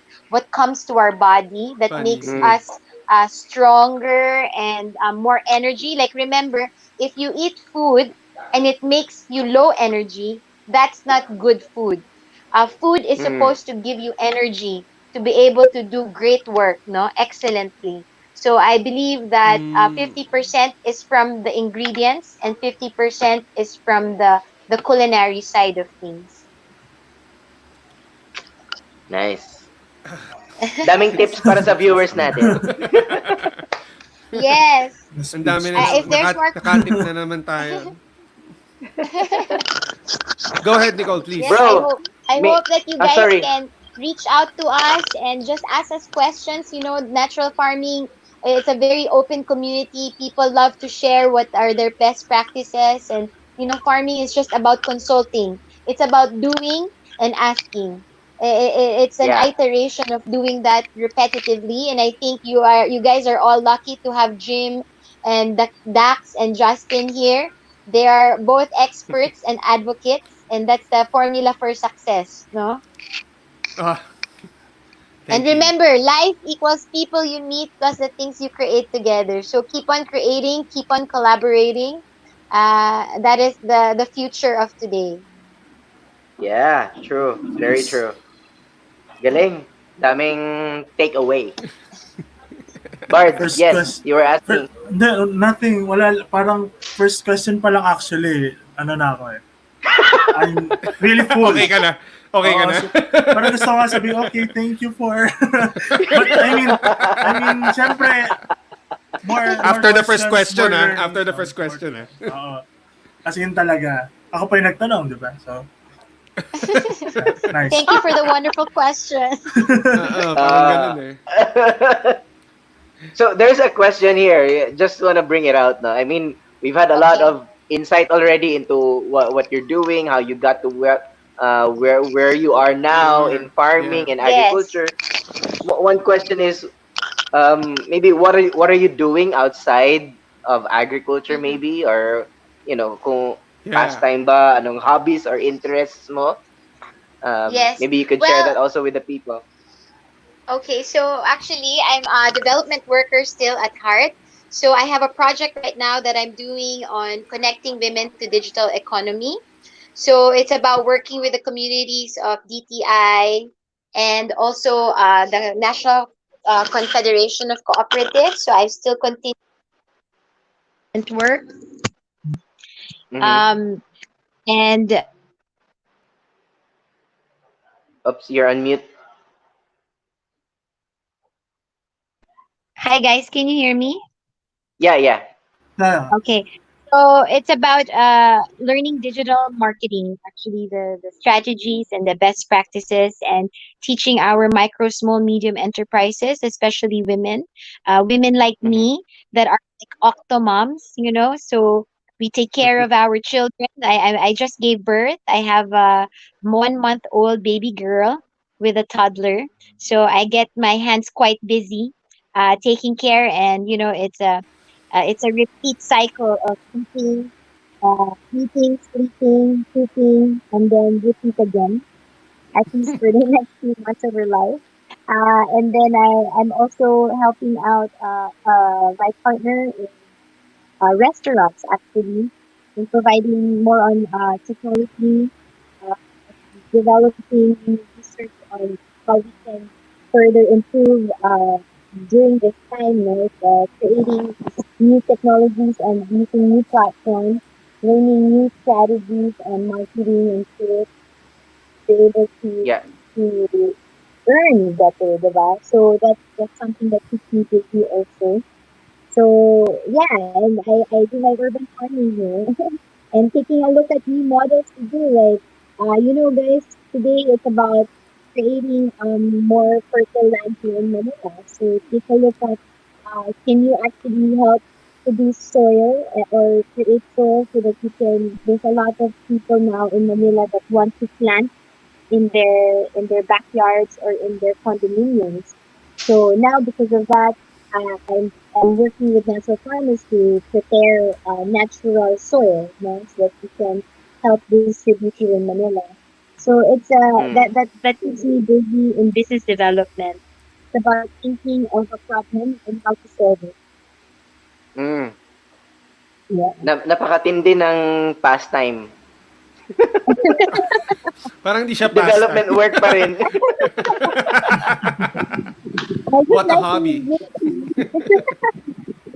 comes to our body that makes Funny. Mm. us stronger and more energy. Like remember, if you eat food and it makes you low energy, that's not good food. Food is Mm. supposed to give you energy to be able to do great work, no, excellently. So I believe that Mm. 50% is from the ingredients and 50% is from the culinary side of things. Nice. Daming tips para sa viewers natin. Yes. Ang dami Na-speechless na If there's more nakatip na naman tayo. Go ahead, Nicole, please. Yes, I Bro, hope I may hope that you I'm guys sorry. can reach out to us and just ask us questions. Natural farming, it's a very open community. People love to share what are their best practices, and farming is just about consulting. It's about doing and asking. It's an Yeah. iteration of doing that repetitively, and I think you guys are all lucky to have Jim and Dax and Justin here. They are both experts and advocates, and that's the formula for success, no? Ah, And thank you. remember, life equals people you meet plus the things you create together. So keep on creating, keep on collaborating. That is the future of today. Yeah, true. Very Yes. true. Galing. Daming takeaway. Bard, First yes, question. you were asking. Nothing. Wala. Parang first question pa lang actually. Ano na ako eh. I'm really full. Okay ka na. Okay ka Oo, na. so, parang gusto ko nga sabi, okay, thank you for... But I mean, syempre, more After the first questions, question, more ha? learning. After the first More, question, ha? oo. As in talaga. Ako pa yung nagtanong, di ba? So, nice. Thank you for the wonderful question. Parang ganun uh, eh. so there's a question here. Just want to bring it out. No? I mean, we've had a lot Okay. of insight already into what you're doing, how you got to where you are Where now you are. in farming Yeah. and Yes. agriculture. One question is maybe what are you doing outside of agriculture Hmm. maybe, or kung Yeah. pastime ba, anong hobbies or interests mo? Yes. Maybe you could share that Well, also with the people. okay, so actually, I'm a development worker still at heart. So I have a project right now that I'm doing on connecting women to digital economy. So it's about working with the communities of DTI and also the National Confederation of Cooperatives. So I still continue work. Mm-hmm. Um, and Oops, you're on mute. hi guys, can you hear me? Yeah, yeah. Na, Okay. So it's about learning digital marketing, actually, the strategies and the best practices, and teaching our micro, small, medium enterprises, especially women like Mm-hmm. me that are like octomoms, So we take care of our children. I just gave birth. I have a 1 month old baby girl with a toddler. So I get my hands quite busy taking care, and it's a repeat cycle of eating, sleeping, pooping, and then repeat again, at least for the next few months of her life. And then I'm also helping out my partner in restaurants, actually, in providing more on technology, uh, developing research on how we can further improve during this time, right? Creating new technologies and using new platforms, learning new strategies and marketing and sales be able Yeah. to earn better, diba? So that's something that keeps me busy also. So yeah, and I do my urban farming here and taking a look at new models to do. Like guys, today it's about creating more fertile land here in Manila. So take a look at can you actually help produce soil or create soil so that you can. There's a lot of people now in Manila that want to plant in their backyards or in their condominiums. So now, because of that, I'm working with natural farmers to prepare natural soil, so that we can help distribute here in Manila. So it's Mm. that keeps me busy in business development. It's about thinking of a problem and how to solve it. Mm. Yeah. Napakatindi ng pastime. Parang di siya pastime. Development work pa rin. I just What a like hobby. to.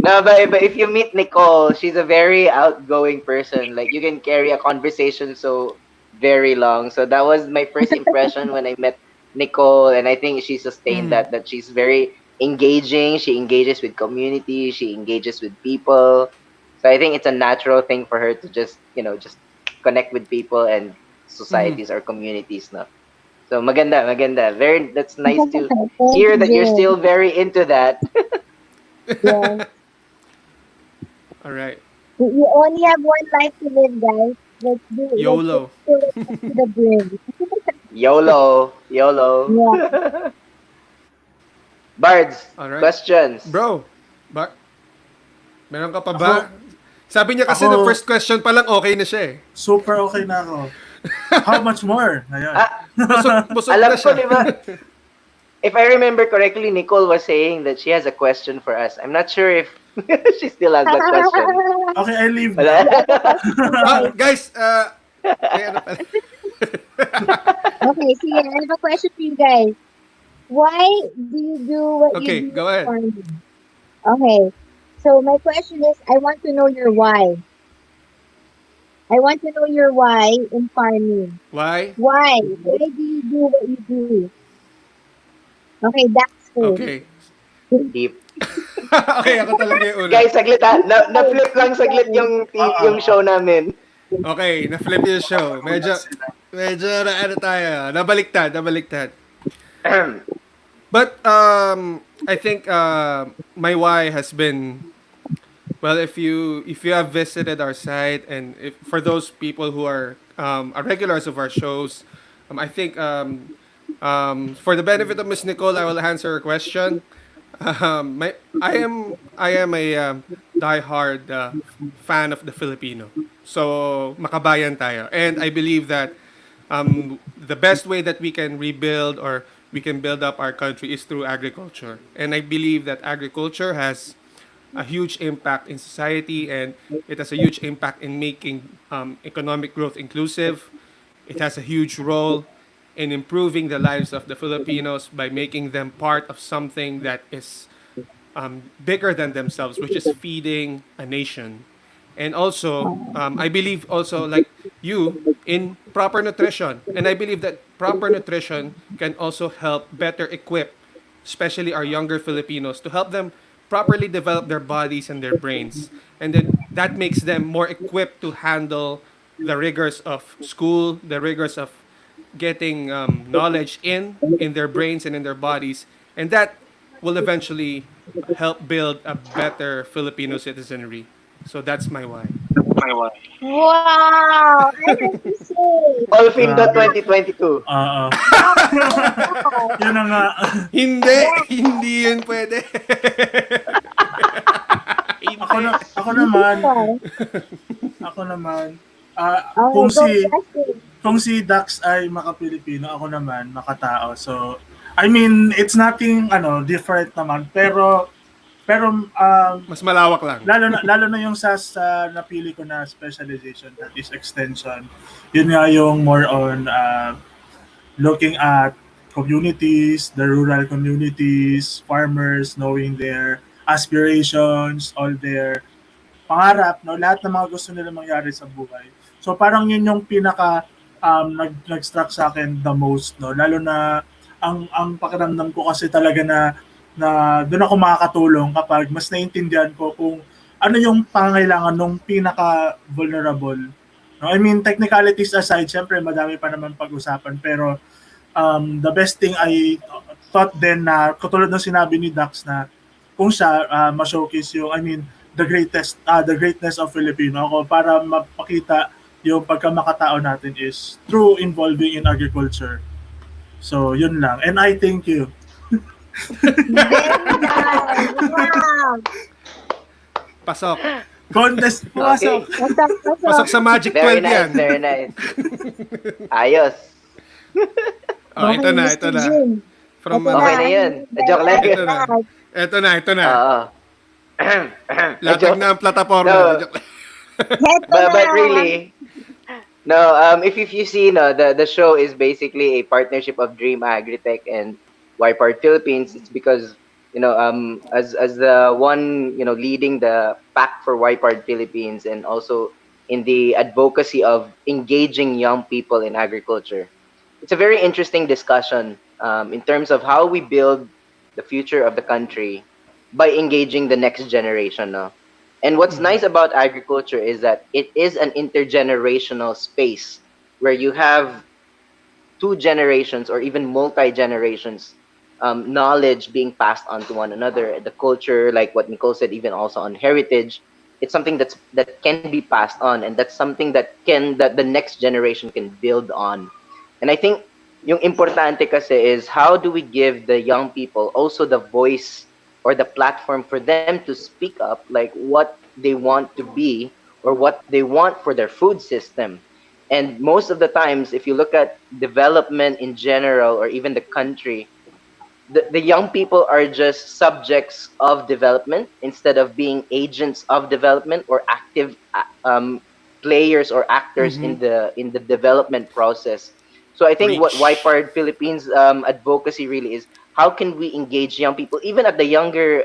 No, but if you meet Nicole, she's a very outgoing person. Like you can carry a conversation so very long. So that was my first impression when I met Nicole, and I think she sustained Mm. that. That she's very engaging. She engages with community. She engages with people. So I think it's a natural thing for her to just connect with people and Mm. societies or communities. No. So maganda, maganda. Very. That's nice to Thank hear you, that you're still Jim. very into that. Yeah. All right. You only have one life to live, guys. Let's YOLO. fill it up to the brim. YOLO, YOLO. Yeah. Bards, All right. questions. Bro, ba meron ka pa ba? Ako, Sabi niya kasi ako, na first question pa lang okay na siya eh. super okay na ako. How much more? Ayun. Ah, Busog na alam ko, siya. di ba? If I remember correctly, Nicole was saying that she has a question for us. I'm not sure if she still has that question. Okay, I leave Wala. now. You have a question, guys. Guys, may ano pala. Okay, so yeah, I have a question for you guys. Why do you do what you Okay, do go in ahead. farming? Okay. So my question is, I want to know your why. I want to know your why in farming. Why? Why? Why do you do what you do? Okay, that's first. Okay. Deep. Okay, ako talaga yung una. Guys, saglit ha. Na-flip lang saglit yung, Oo. yung show namin. Okay, na-flip yung show. Nagulat sila. Medyo na ano tayo. Nabaliktad. But I think my why has been well, if you have visited our site, and if for those people who are regulars of our shows, I think for the benefit of Miss Nicole, I will answer her question. I am a diehard fan of the Filipino. So makabayan tayo, and I believe that the best way that we can rebuild or we can build up our country is through agriculture. And I believe that agriculture has a huge impact in society, and it has a huge impact in making economic growth inclusive. It has a huge role in improving the lives of the Filipinos by making them part of something that is bigger than themselves, which is feeding a nation. And also, I believe also like you in proper nutrition. And I believe that proper nutrition can also help better equip, especially our younger Filipinos, to help them properly develop their bodies and their brains. And then that makes them more equipped to handle the rigors of school, the rigors of getting knowledge in their brains and in their bodies, and that will eventually help build a better Filipino citizenry. So that's my why. Wow, I have to say, Olfindo Grabe. 2022. Oo. Yun na nga. Hindi, hindi yun pwede. Ako, Hindi. ako naman, ako naman, kung kung si Dax ay maka-Pilipino, ako naman makatao. So, I mean, it's nothing different naman, pero Mas malawak lang. lalo na yung sa napili ko na specialization, that is extension. Yun nga yung more on looking at communities, the rural communities, farmers, knowing their aspirations, all their pangarap, no, lahat ng mga gusto nila mangyari sa buhay. So parang yun yung pinaka nag-struck sa akin the most, no, lalo na ang pakiramdam ko kasi talaga na doon ako makakatulong kapag mas naiintindihan ko kung ano yung pangangailangan ng pinaka vulnerable. No, I mean, technicalities aside, syempre madami pa naman pag-usapan, pero the best thing I thought then na katulad ng sinabi ni Dax na kung siya ma-showcase yung, I mean, the greatness of Filipino ako para mapakita yung pagkamakatao natin is through involving in agriculture. So, yun lang. And I thank you. Very nice. Wow. Pasok. Contest, pumasok. Pasok sa Magic Very 12 yan. nice, very nice. Ayos. Oh, ito na. From Okay na yun. Joke lang. Ito na. Oo. Latag na ang plataforma. No. Joke lang. But really, no. If you see, no, the show is basically a partnership of Dream Agritech and Wipart Philippines. It's because as the one leading the pack for Wipart Philippines and also in the advocacy of engaging young people in agriculture. It's a very interesting discussion in terms of how we build the future of the country by engaging the next generation. No? And what's nice about agriculture is that it is an intergenerational space where you have two generations or even multi-generations knowledge being passed on to one another. The culture, like what Nikole said, even also on heritage, it's something that can be passed on, and that's something that the next generation can build on. And I think yung importante kasi is how do we give the young people also the voice or the platform for them to speak up, like what they want to be or what they want for their food system. And most of the times, if you look at development in general or even the country, the young people are just subjects of development instead of being agents of development or active players or actors in the development process. So I think what Wipart Philippines advocacy really is, how can we engage young people even at the younger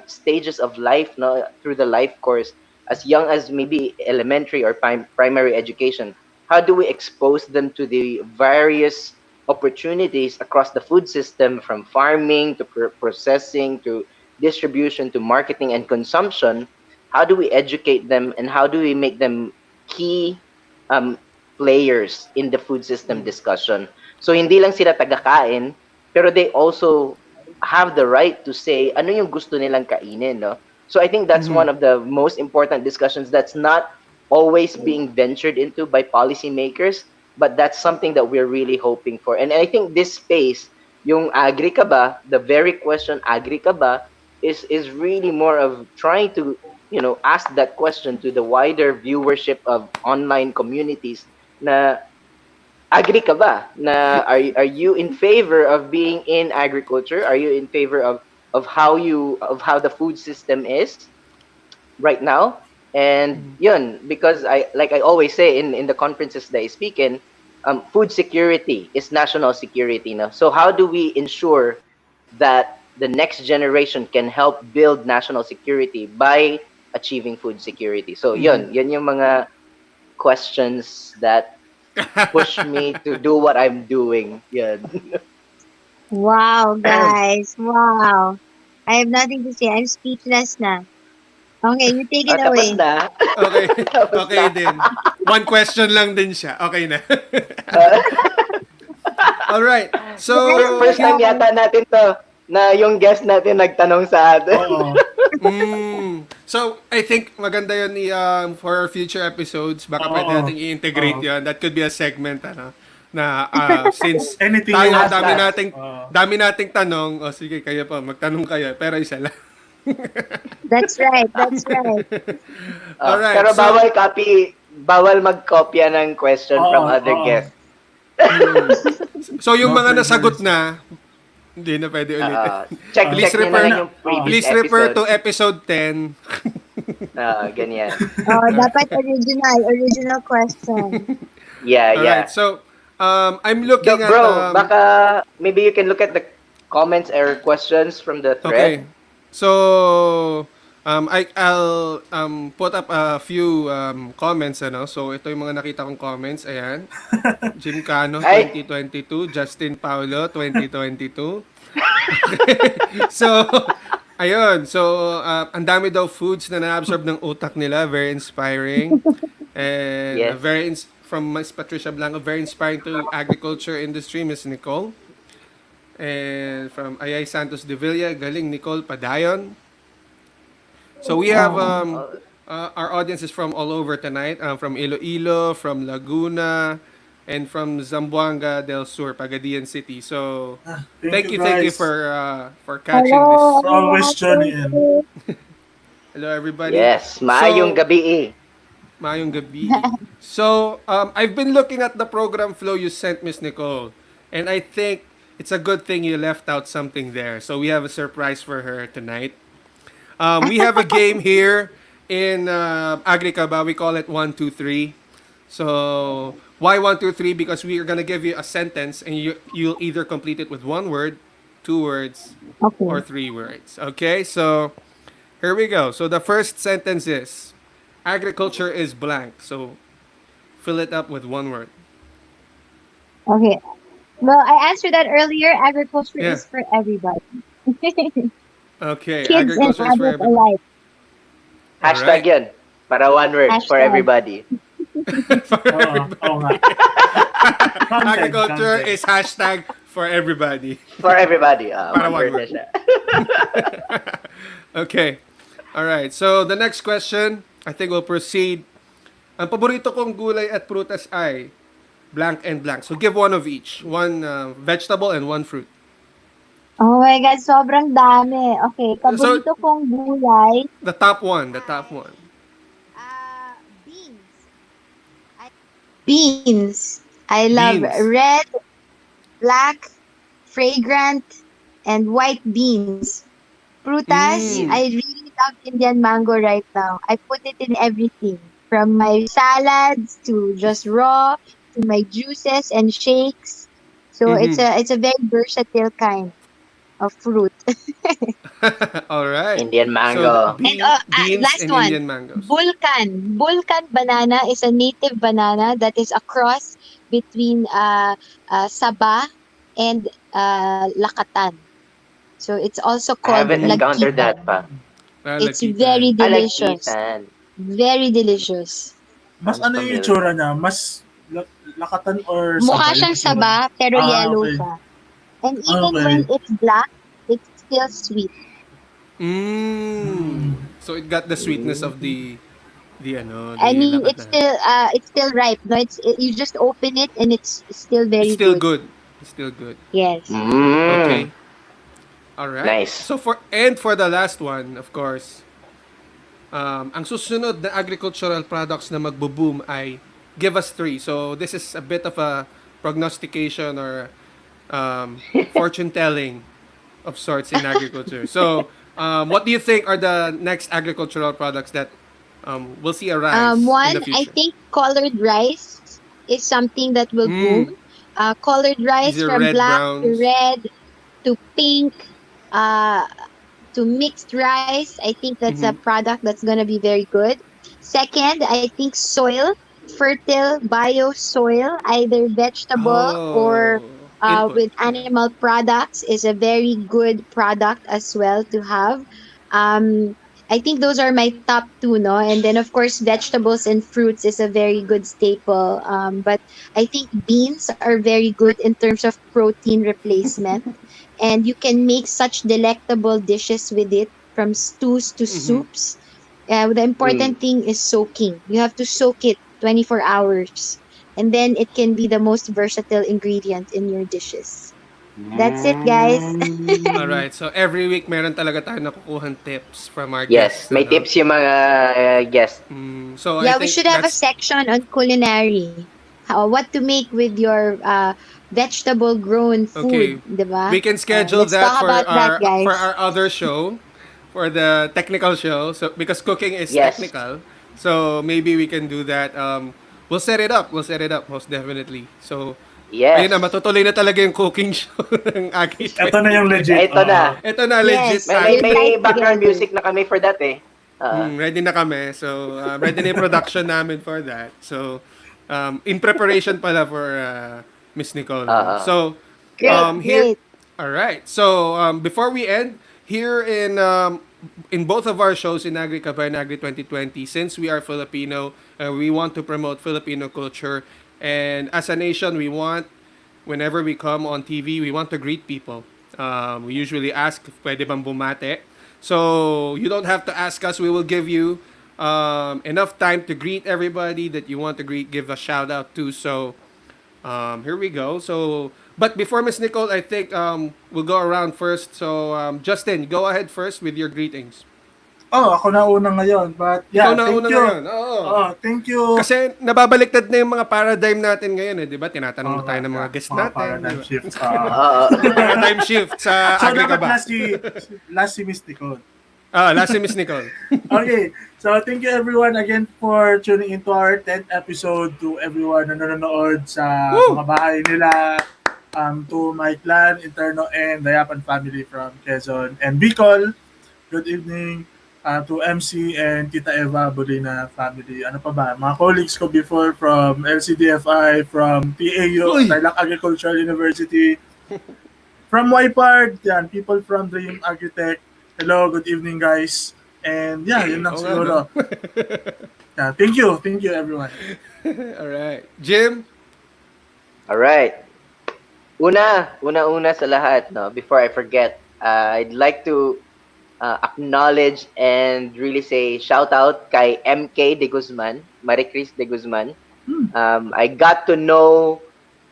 stages of life, no, through the life course, as young as maybe elementary or primary education. How do we expose them to the various opportunities across the food system, from farming to processing to distribution to marketing and consumption? How do we educate them and how do we make them key players in the food system discussion? So hindi lang sila tagakain, pero they also have the right to say ano yung gusto nilang kainin, no? So I think that's one of the most important discussions that's not always being ventured into by policymakers, but that's something that we're really hoping for. And I think this space, yung agri ka ba, the very question agri ka ba, is really more of trying to ask that question to the wider viewership of online communities na agri ka ba? Na are you in favor of being in agriculture? Are you in favor of how the food system is right now? And yun, because I always say in the conferences that I speak in, food security is national security, no? So how do we ensure that the next generation can help build national security by achieving food security? So yun yung mga questions that push me to do what I'm doing. Yun. Wow, guys. Wow. I have nothing to say. I'm speechless na. Okay, you take it away. Tapos na. Okay. Tapos Okay na. din. One question lang din siya. Okay na. Alright. So, First time yata natin to na yung guest natin nagtanong sa atin. Oo. So, I think maganda yun for our future episodes. Baka pwede Oo. natin i-integrate Oo. yun. That could be a segment, ano, na since Anything you tayo, want to Hashtag. ask. Oo. dami nating tanong, o sige, kayo pa, magtanong kayo, pero isa lang. That's right. That's right. Alright, Pero so, bawal magkopya ng question Oo, from other oo. guests. so yung mga Noted, nasagot guys. na, hindi na pwede ulitin. Check Please check niyo na refer, lang yung previous please refer to episodes. episode 10. Ganyan. Oh, dapat original question. Yeah, yeah. Alright, so, I'm looking at, Bro, baka maybe you can look at the comments or questions from the okay. thread. So, I'll put up a few comments, ano. So, ito yung mga nakita kong comments. Ayan. Jim Cano, Ay. 2022. Justin Paulo, 2022. So, ayun. So, ang dami daw foods na na-absorb ng utak nila. Very inspiring. And Yes. from Miss Patricia Blanco, very inspiring to agriculture industry, Miss Nicole. And from Ayay Santos de Villa, galing Nicole Padayon. So we have our audience is from all over tonight, from Iloilo, from Laguna, and from Zamboanga del Sur, Pagadian City. So thank you guys. for catching Hello. this. Always tuning in. Hello everybody. Yes, maayong So, gabi eh. Mayong gabi. So, I've been looking at the program flow you sent, Miss Nicole, and I think it's a good thing you left out something there. So we have a surprise for her tonight. We have a game here in Agricaba. We call it 1, 2, 3. So why 1, 2, 3? Because we are gonna give you a sentence, and you'll either complete it with one word, two words, or Okay. three words. Okay, so here we go. So the first sentence is agriculture is blank. So fill it up with one word. Okay. Well, I answered that earlier. Agriculture Yeah. is for everybody. Okay, Kids and agriculture is for adults everybody. alike. Hashtag yun. Para one word for Hashtag. everybody. Oo nga. Content, Agriculture content. is hashtag for everybody. For everybody. Para One one word na word. siya. Okay. All right. So the next question, I think we'll proceed. Ang paborito kong gulay at prutas ay blank and blank. So give one of each. One vegetable and one fruit. Oh my God, sobrang dami. Okay, paborito kong gulay. The top one. The top one. Beans. Beans. I love Beans. red, black, fragrant, and white beans. Prutas, Mm. I really love Indian mango right now. I put it in everything. From my salads to just raw to my juices and shakes. So it's a very versatile kind of fruit. All right. Indian So mango. beans Last and one. Indian mangoes. Bulkan. Bulkan banana is a native banana that is a cross between Sabah and Lakatan. So it's also I called haven't encountered lagkitan. that pa. It's Lakitan. very I like delicious. Ethan. Very delicious. Mas I'm ano yung familiar. itsura niya? Mas lakatan or Mukha saba yung siyang itsura? saba, pero yellow okay. siya. And even Okay. when it's black, it's still sweet. So it got the sweetness of the I mean, lakatan. it's still ripe. No, you just open it and it's still It's very still good. good. It's still good. Yes. Okay. Mm. All right. Nice. So for the last one, of course, ang susunod na agricultural products na magbo-boom ay give us three. So this is a bit of a prognostication or fortune telling of sorts in agriculture. So what do you think are the next agricultural products that we'll see a rise in One, the I future? think colored rice is something that will boom. Colored These rice are from red black to browns. red to pink to mixed rice. I think that's a product that's going to be very good. Second, I think soil, fertile bio soil, either vegetable or Input. with Yeah. animal products, is a very good product as well to have. I think those are my top two, no? And then, of course, vegetables and fruits is a very good staple. But I think beans are very good in terms of protein replacement. And you can make such delectable dishes with it, from stews to soups. The Mm. important thing is soaking. You have to soak it 24 hours, and then it can be the most versatile ingredient in your dishes. That's it, guys. Mm. Alright, so every week meron talaga tayo nakukuhang tips from our Yes, guests, may ano? tips yung mga guests. So I Yeah, we think should have a that's section on culinary. What to make with your vegetable grown okay. food, 'di ba? We can schedule Let's that talk about that, for guys. our other show, for the technical show. So because cooking is Yes. technical, so maybe we can do that. We'll set it up. We'll set it up most definitely. So ayun na, Yes. matutuloy na talaga yung cooking show ng Aki Ito na yung 2020. legit. Ito na. Ito na, legit Yes, May may we'll Aki. may type background together. music na kami for that eh. Ready na kami. So, ready na yung production namin for that. So, in preparation pala for Miss Nicole. No? Uh, So, Great. here, Great. all right. So, before we end, here in both of our shows in Agri Kabayan Agri 2020, since we are Filipino, we want to promote Filipino culture. And as a nation, we want, whenever we come on TV, we want to greet people. We usually ask, pwede bang bumate? So you don't have to ask us. We will give you enough time to greet everybody that you want to greet, give a shout out to. So here we go. So, but before Miss Nicole, I think we'll go around first. So Justin, go ahead first with your greetings. Oh, ako na una ngayon. But Ikaw yeah, na thank una you. ngayon. Oo. Oh, thank you. Kasi nababaliktad na yung mga paradigm natin ngayon, eh, 'di ba? Tinatanong na Oh, tayo ng mga yeah, guests mga natin. paradigm Diba? shifts. Oo. Paradigm shift sa So, Agri ka dapat ba? last si Miss Nicole. Last si Miss Nicole. Okay, so thank you everyone again for tuning into our 10th episode, to everyone na nanonood sa Woo! mga bahay nila, to my clan, Interno, and Dayapan family from Quezon and Bicol. Good evening to MC and Tita Eva Bolina family. Ano pa ba? Mga colleagues ko before from LCDFI, from PAU, Uy! Tarlac Agricultural University, from YPARD, yan, people from Dream Agritech. Hello, good evening guys. And yeah, yun lang Oo nga, siguro. no? Yeah, thank you everyone. Alright. Jim? Alright. Una sa lahat, no, before I forget, I'd like to acknowledge and really say shout out kay MK de Guzman, Maricris de Guzman. I got to know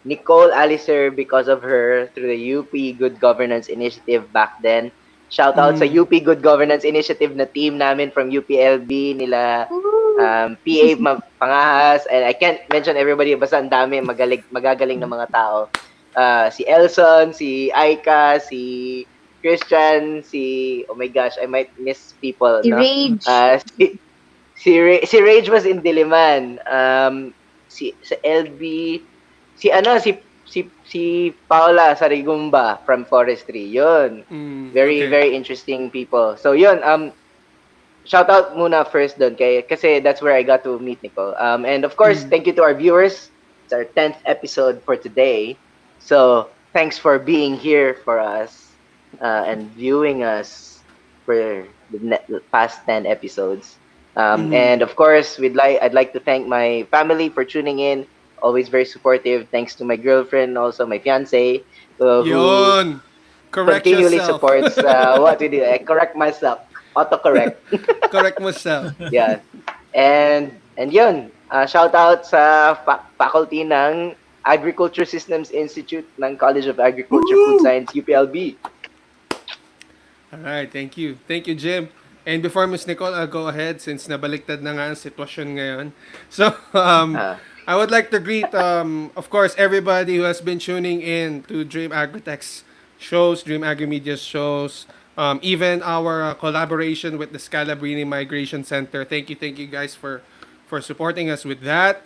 Nicole Alicer because of her through the UP Good Governance Initiative back then. Shout out sa UP Good Governance Initiative na team namin from UPLB, nila PA Pangahas, and I can't mention everybody, basta ang dami, magagaling na mga tao. Si Elson, si Aika, si Christian, oh my gosh, I might miss people, Si no? Rage. Si Rage was in Diliman. Sa LB, si Paula Sarigumba from Forestry. Yun. Very, okay. very interesting people. So yun, shout out muna first doon kasi that's where I got to meet Nicole. And of course, thank you to our viewers. It's our 10th episode for today. So, thanks for being here for us and viewing us for the past 10 episodes. And of course, I'd like to thank my family for tuning in. Always very supportive. Thanks to my girlfriend, also my fiance, who Yun. Correct continually yourself. supports what we do. I correct myself. Autocorrect. Correct myself. Yeah. And yun, shout out sa faculty ng Agriculture Systems Institute ng College of Agriculture Food Science UPLB. Alright, thank you. Thank you, Jim. And before Miss Nicole, I'll go ahead since nabaliktad na nga ang sitwasyon ngayon. So, I would like to greet, of course, everybody who has been tuning in to Dream Agritech's shows, Dream Agri-Media's shows, even our collaboration with the Scalabrini Migration Center. Thank you guys for supporting us with that.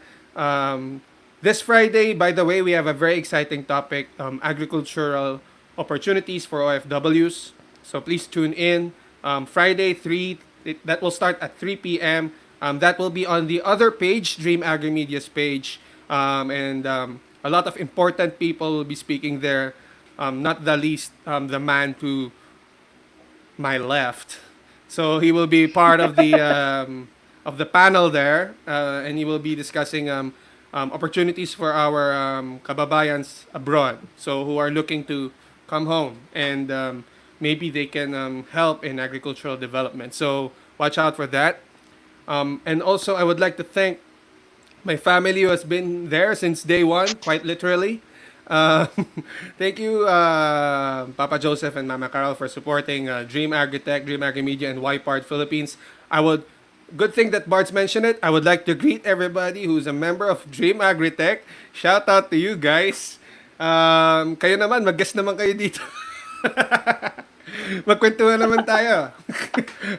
This Friday, by the way, we have a very exciting topic, agricultural opportunities for OFWs. So please tune in. Friday, that will start at 3 p.m. That will be on the other page, Dream Agri-Media's page. And a lot of important people will be speaking there. Not the least, the man to my left. So he will be part of the panel there, and he will be discussing opportunities for our kababayans abroad. So who are looking to come home and maybe they can help in agricultural development. So watch out for that. And also, I would like to thank my family who has been there since day one, quite literally. Uh, thank you, Papa Joseph and Mama Carol, for supporting Dream Agritech, Dream Agri Media, and YPART Philippines. I would, good thing that Bart's mentioned it. I would like to greet everybody who's a member of Dream Agritech. Shout out to you guys. Kayo naman, mag-guest naman kayo dito. Magkwentuhan naman tayo.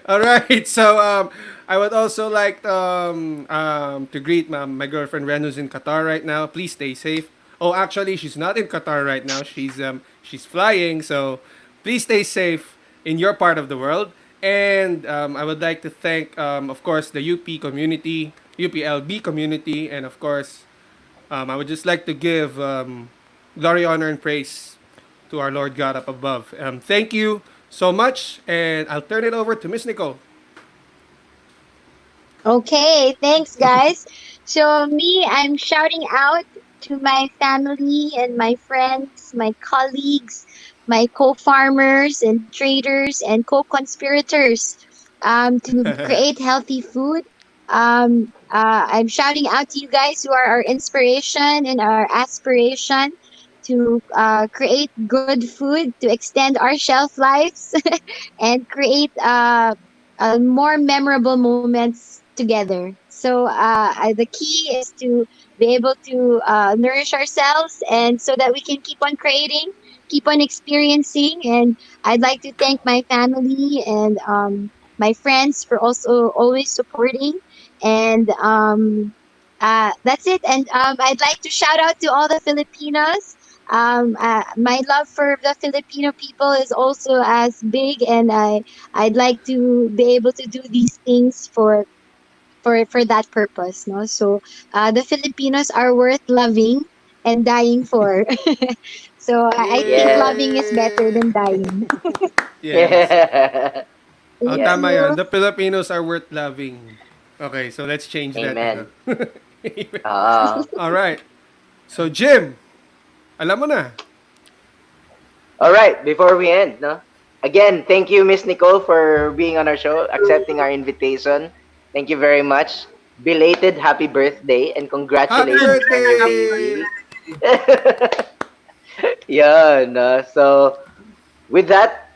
All right. So I would also like to greet my girlfriend Ren, who's in Qatar right now. Please stay safe. Oh, actually, she's not in Qatar right now. She's flying. So please stay safe in your part of the world. And I would like to thank, of course, the UP community, UPLB community, and of course, I would just like to give glory, honor, and praise to our Lord God up above. Thank you so much, and I'll turn it over to Miss Nicole. Okay, thanks guys. So me, I'm shouting out to my family and my friends, my colleagues, my co-farmers and traders and co-conspirators to create healthy food. I'm shouting out to you guys who are our inspiration and our aspiration to create good food to extend our shelf lives and create more memorable moments together. So the key is to be able to nourish ourselves, and so that we can keep on creating, keep on experiencing. And I'd like to thank my family and my friends for also always supporting. And that's it. And I'd like to shout out to all the Filipinos. My love for the Filipino people is also as big, and I'd like to be able to do these things for that purpose, no? So the Filipinos are worth loving and dying for. So I think Yes. loving is better Yay! than dying. Yes. Oh, Thank Yes. tama yan. you. The Filipinos are worth loving. Okay, so let's change that. Amen. Anyway. Ah. All right. So, Jim, alam mo na. All right. Before we end, no. Again, thank you, Miss Nicole, for being on our show, accepting our invitation. Thank you very much. Belated happy birthday and Happy congratulations on your birthday! baby. Yan. So, with that,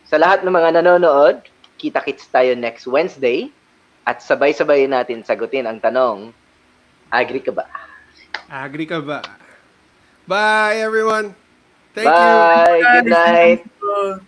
sa lahat ng mga nanonood, kita-kits tayo next Wednesday at sabay-sabay natin sagutin ang tanong, agree ka ba? Agree ka ba? Bye, everyone. Thank you. Bye! Good night! Uh,